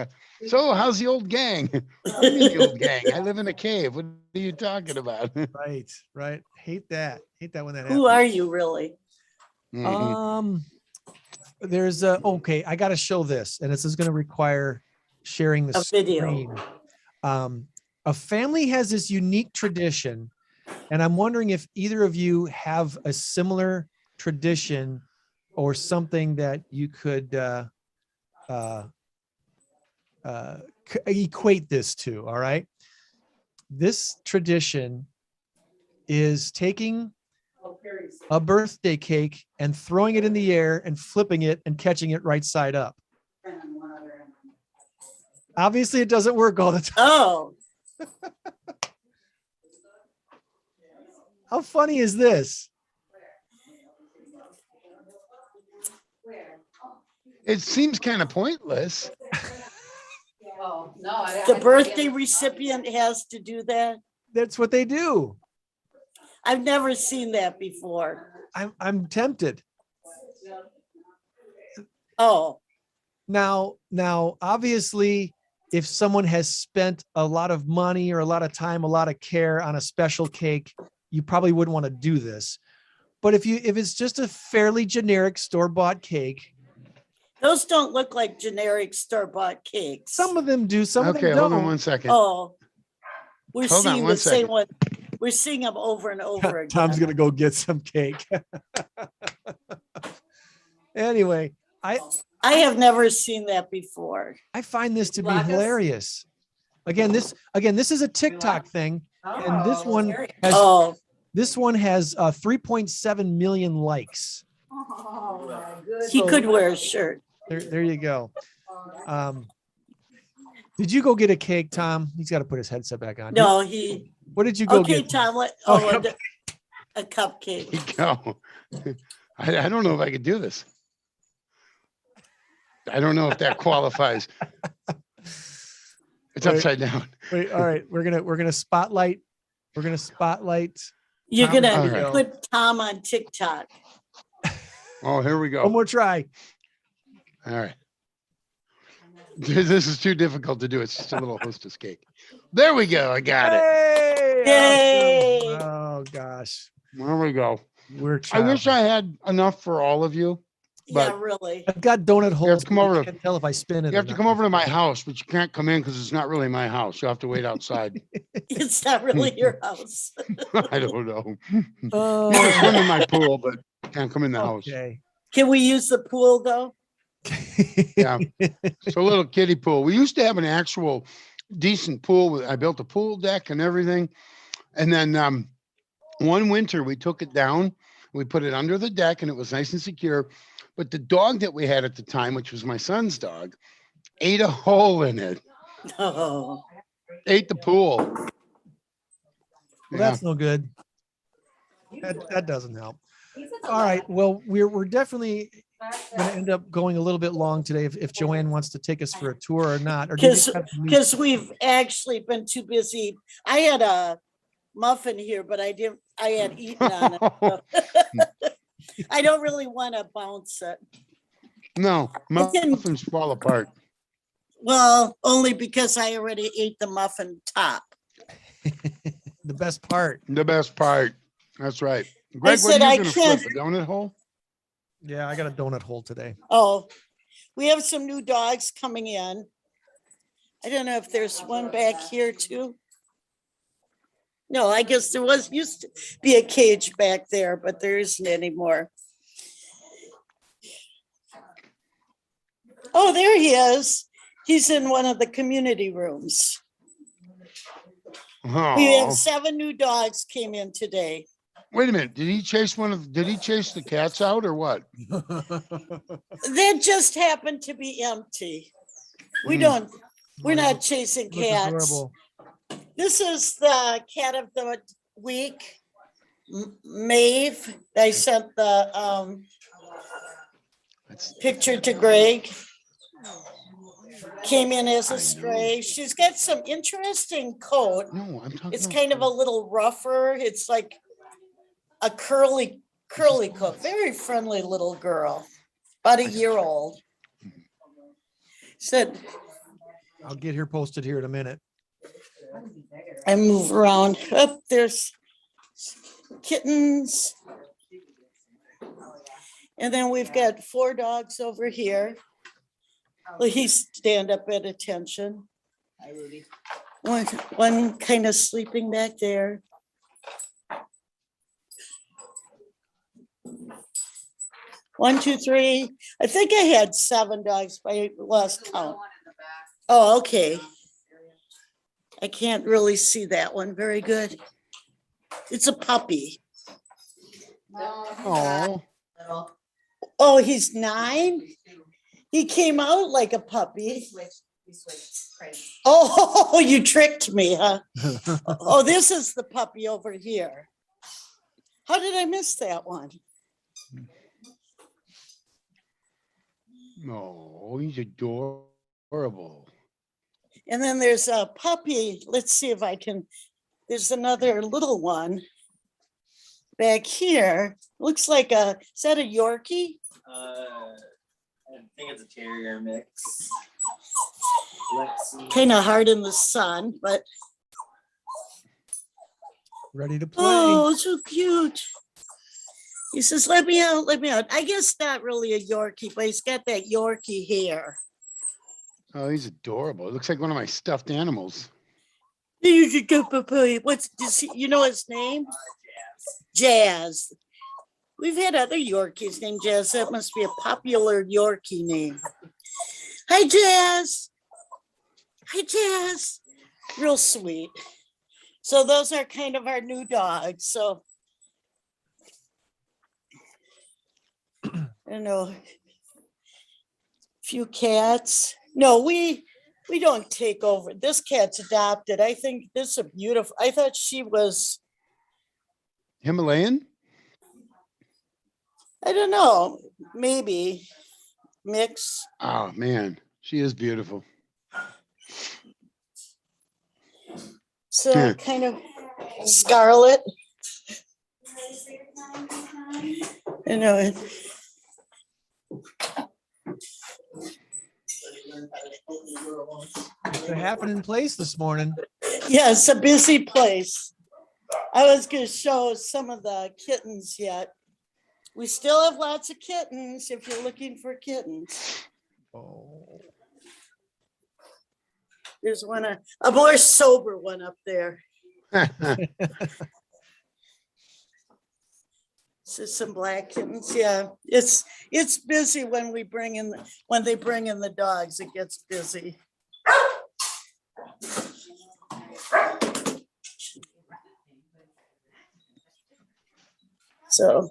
so how's the old gang? I mean, the old gang. I live in a cave. What are you talking about? Right. Hate that when that happens. Who are you really? There's okay. I got to show this, and this is going to require sharing the video. A family has this unique tradition, and I'm wondering if either of you have a similar tradition or something that you could equate this to. All right. This tradition is taking a birthday cake and throwing it in the air and flipping it and catching it right side up. Obviously, it doesn't work all the time. Oh. How funny is this? It seems kind of pointless. Oh, no, the birthday recipient has to do that. That's what they do. I've never seen that before. I'm tempted. Oh. Now, obviously, if someone has spent a lot of money or a lot of time, a lot of care on a special cake, you probably wouldn't want to do this. But if it's just a fairly generic store-bought cake, those don't look like generic store-bought cakes. Some of them do. Some of them don't. Okay, hold on one second. Oh, we're seeing the same one. We're seeing them over and over again. Tom's gonna go get some cake. Anyway, I have never seen that before. I find this to be hilarious. Again, this is a TikTok thing, and this one has 3.7 million likes. He could wear a shirt. There you go. Did you go get a cake, Tom? He's got to put his headset back on. No, What did you go get? Okay, Tom. A cupcake. Go. I don't know if I could do this. I don't know if that qualifies. It's upside down. Wait, all right. We're gonna spotlight. You're Tom. Gonna put Tom on TikTok. Oh, here we go. One more try. All right. This is too difficult to do. It's just a little hostess cake. There we go. I got it. Yay! Oh gosh. There we go. I wish I had enough for all of you. But yeah, really. I've got donut holes. You have to come over. I can't tell if I spin it. You have to come over to my house, but you can't come in because it's not really my house. You'll have to wait outside. It's not really your house. I don't know. You can swim in my pool, but can't come in the house. Can we use the pool though? Yeah, it's a little kiddie pool. We used to have an actual decent pool. I built a pool deck and everything, and then one winter we took it down. We put it under the deck, and it was nice and secure. But the dog that we had at the time, which was my son's dog, ate a hole in it. Oh. Ate the pool. Well, that's no good. That doesn't help. All right. Well, we're definitely going to end up going a little bit long today if Joann wants to take us for a tour or not. Because we've actually been too busy. I had a muffin here, but I had eaten on it. I don't really want to bounce it. No, muffins fall apart. Well, only because I already ate the muffin top. The best part. The best part. That's right. Greg, what are you going to flip? A donut hole? Yeah, I got a donut hole today. Oh, we have some new dogs coming in. I don't know if there's one back here too. No, I guess there used to be a cage back there, but there isn't anymore. Oh, there he is. He's in one of the community rooms. Oh. We have 7 new dogs came in today. Wait a minute. Did he chase the cats out or what? That just happened to be empty. We're not chasing cats. Adorable. This is the cat of the week, Maeve. I sent the picture to Greg. Came in as a stray. She's got some interesting coat. No, I'm talking. It's kind of a little rougher. It's like a curly coat. Very friendly little girl. About a year old. Said, I'll get her posted here in a minute. I move around. Oh, there's kittens. And then we've got 4 dogs over here. Well, he's stand up at attention. One kind of sleeping back there. One, two, three. I think I had 7 dogs, but I lost count. Oh, okay. I can't really see that one very good. It's a puppy. Oh. Oh, he's 9? He came out like a puppy. Oh, you tricked me, huh? Oh, this is the puppy over here. How did I miss that one? No, he's adorable. And then there's a puppy. Let's see if I can. There's another little one back here. Looks like is that a Yorkie? I think it's a terrier mix. Kind of hard in the sun, but. Ready to play. Oh, so cute. He says, let me out, let me out. I guess not really a Yorkie, but he's got that Yorkie hair. Oh, he's adorable. It looks like one of my stuffed animals. What's you know his name? Jazz. We've had other Yorkies named Jazz. That must be a popular Yorkie name. Hi, Jazz. Hi, Jazz. Real sweet. So those are kind of our new dogs. So I don't know. Few cats. No, we don't take over. This cat's adopted. I think this is a beautiful. I thought she was Himalayan? I don't know, maybe mix. Oh man, she is beautiful. So kind of scarlet. You know. It's a happening place this morning. Yeah, it's a busy place. I was going to show some of the kittens yet. We still have lots of kittens if you're looking for kittens. Oh. There's one, a more sober one up there. So some black kittens. Yeah, it's busy when they bring in the dogs. It gets busy. So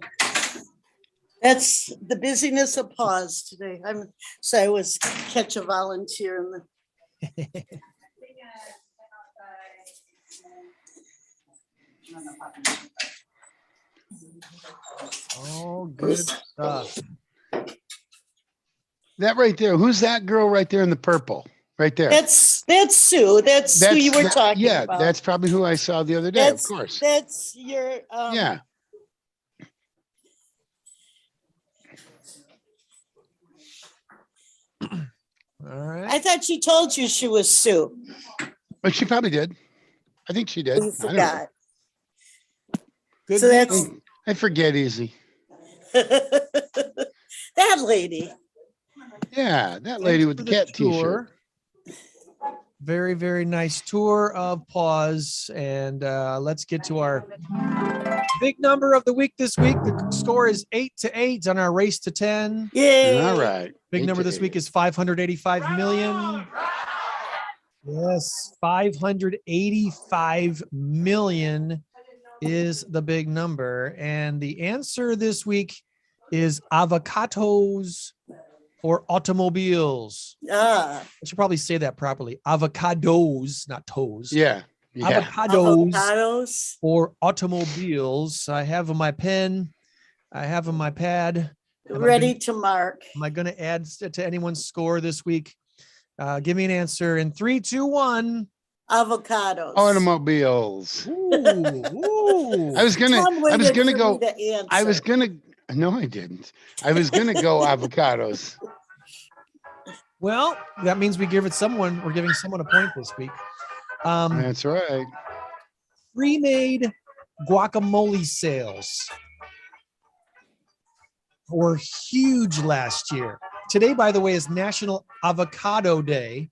that's the busyness of Paws today. I was catch a volunteer in the. Oh, good stuff. That right there. Who's that girl right there in the purple? Right there. That's Sue. That's who you were talking about. Yeah, that's probably who I saw the other day. Of course. That's your. Yeah. All right. I thought she told you she was Sue. But she probably did. I think she did. You forgot. Good. So that's I forget easy. that lady. Yeah, that lady with the cat t-shirt. Very, very nice tour of Paws. And let's get to our big number of the week this week. The score is 8-8 on our race to 10. Yay. All right. Big number this week is 585 million. Yes, 585 million is the big number. And the answer this week is avocados or automobiles. I should probably say that properly. Avocados, not toes. Yeah. Avocados or automobiles. I have on my pen. I have on my pad. Ready to mark. Am I going to add to anyone's score this week? Give me an answer in 3, 2, 1. Avocados. Automobiles. Ooh. I was gonna go. No, I didn't. I was gonna go avocados. Well, that means we're giving someone a point this week. That's right. Pre-made guacamole sales were huge last year. Today, by the way, is National Avocado Day.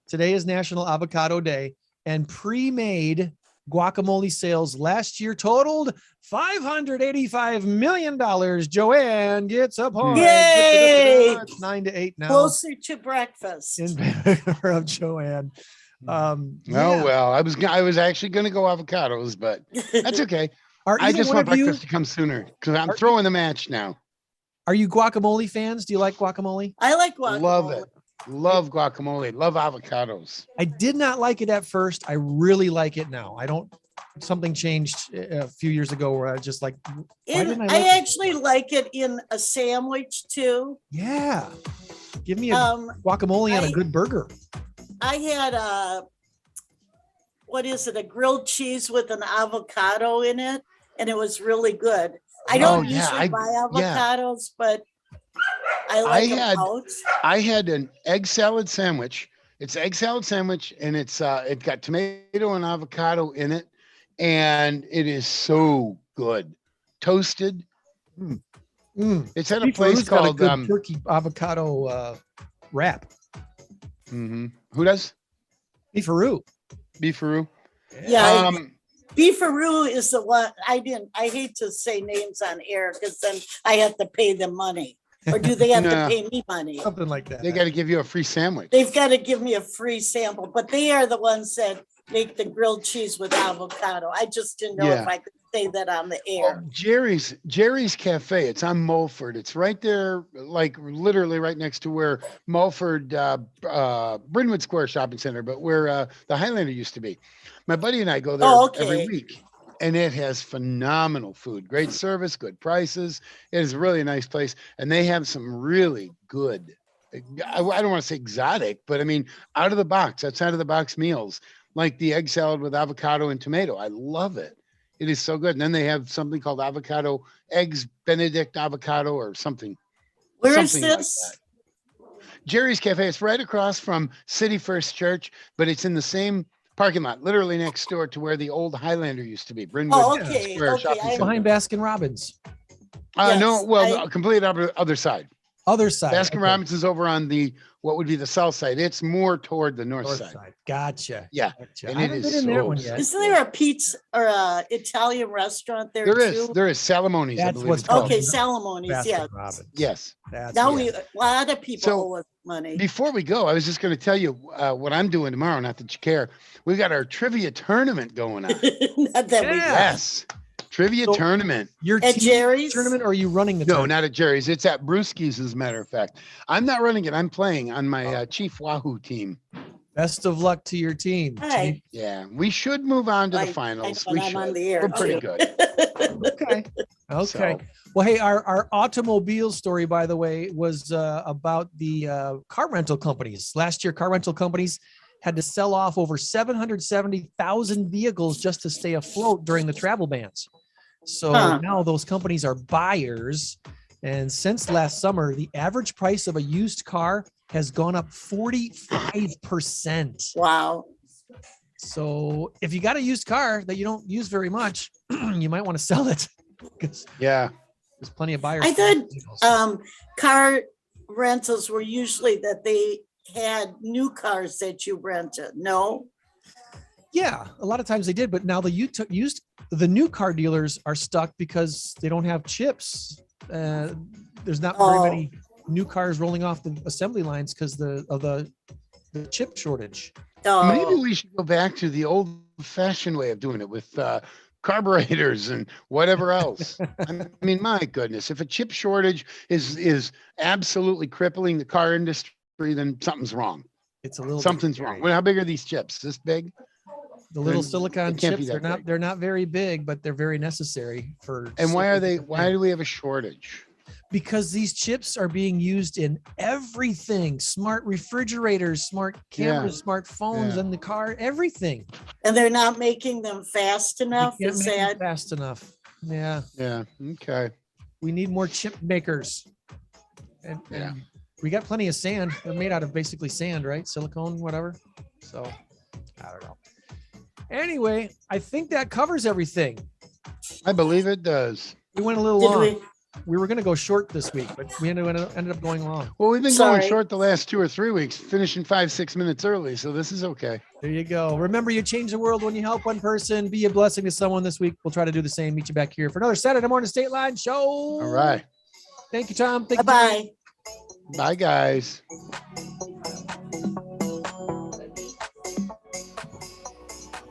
Today is National Avocado Day, and pre-made guacamole sales last year totaled $585 million. Joann gets a point. Yay! It's 9-8 now. Closer to breakfast. In favor of Joann. Well, I was actually going to go avocados, but that's okay. I just want breakfast to come sooner because I'm throwing the match now. Are you guacamole fans? Do you like guacamole? I like guacamole. Love it. Love guacamole. Love avocados. I did not like it at first. I really like it now. Something changed a few years ago where I was just like, I actually like it in a sandwich too. Yeah. Give me a guacamole on a good burger. I had a grilled cheese with an avocado in it, and it was really good. I don't usually buy avocados, but I had an egg salad sandwich. It's egg salad sandwich, and it got tomato and avocado in it, and it is so good. Toasted. It's at a place called turkey avocado wrap. Mm-hmm. Who does? Beefaroo. Beefaroo. Yeah. Beefaroo is the one I hate to say names on air because then I have to pay them money. Or do they have to pay me money? Something like that. They got to give you a free sandwich. They've got to give me a free sample, but they are the ones that make the grilled cheese with avocado. I just didn't know if I could say that on the air. Jerry's Cafe. It's on Mulford. It's right there, like literally right next to where Mulford, Brynwood Square Shopping Center, but where the Highlander used to be. My buddy and I go there every week. And it has phenomenal food, great service, good prices. It is a really nice place. And they have some really good, I don't want to say exotic, but I mean, outside of the box meals, like the egg salad with avocado and tomato. I love it. It is so good. And then they have something called avocado eggs, Benedict avocado or something. Where is something this? Like Jerry's Cafe. It's right across from City First Church, but it's in the same parking lot, literally next door to where the old Highlander used to be. Brynwood Square Shopping Center. Behind Baskin Robbins. No, complete other side. Other side. Baskin Robbins is over on what would be the south side. It's more toward the north side. Gotcha. Yeah. Gotcha. I haven't been in there one yet. Isn't there a pizza or a Italian restaurant there too? There is Salamoni's. That's I believe what's it's called. Okay, Salamoni's. Yeah. Yes. A lot of people owe us money. Before we go, I was just going to tell you what I'm doing tomorrow. Not that you care. We got our trivia tournament going on. Not that we Yes. Trivia tournament. Your at Jerry's tournament, or are you running the tournament? No, not at Jerry's. It's at Brewski's, as a matter of fact. I'm not running it. I'm playing on my Chief Wahoo team. Best of luck to your team. Hey. Yeah, we should move on to the finals. I'm on the air. We're pretty good. Okay. So, well, hey, our automobile story, by the way, was about the car rental companies. Last year, car rental companies had to sell off over 770,000 vehicles just to stay afloat during the travel bans. So now those companies are buyers. And since last summer, the average price of a used car has gone up 45%. Wow. So if you got a used car that you don't use very much, you might want to sell it. Yeah. There's plenty of buyers. I thought car rentals were usually that they had new cars that you rented. No? Yeah, a lot of times they did, but now the new car dealers are stuck because they don't have chips. There's not very many new cars rolling off the assembly lines because of the chip shortage. Maybe we should go back to the old-fashioned way of doing it with carburetors and whatever else. I mean, my goodness, if a chip shortage is absolutely crippling the car industry, then something's wrong. Something's wrong. Well, how big are these chips? This big? The little silicon chips, they're not very big, but they're very necessary for. And why do we have a shortage? Because these chips are being used in everything: smart refrigerators, smart cameras, smart phones, and the car, everything. And they're not making them fast enough. Is that fast enough? Yeah. Yeah. Okay. We need more chip makers. And we got plenty of sand. They're made out of basically sand, right? Silicone, whatever. So I don't know. Anyway, I think that covers everything. I believe it does. We went a little long. We were going to go short this week, but we ended up going long. Well, we've been going short the last 2 or 3 weeks, finishing 5-6 minutes early. So this is okay. There you go. Remember, you change the world when you help one person. Be a blessing to someone this week. We'll try to do the same. Meet you back here for another Saturday morning Stateline show. All right. Thank you, Tom. Thank you. Bye. Bye, guys.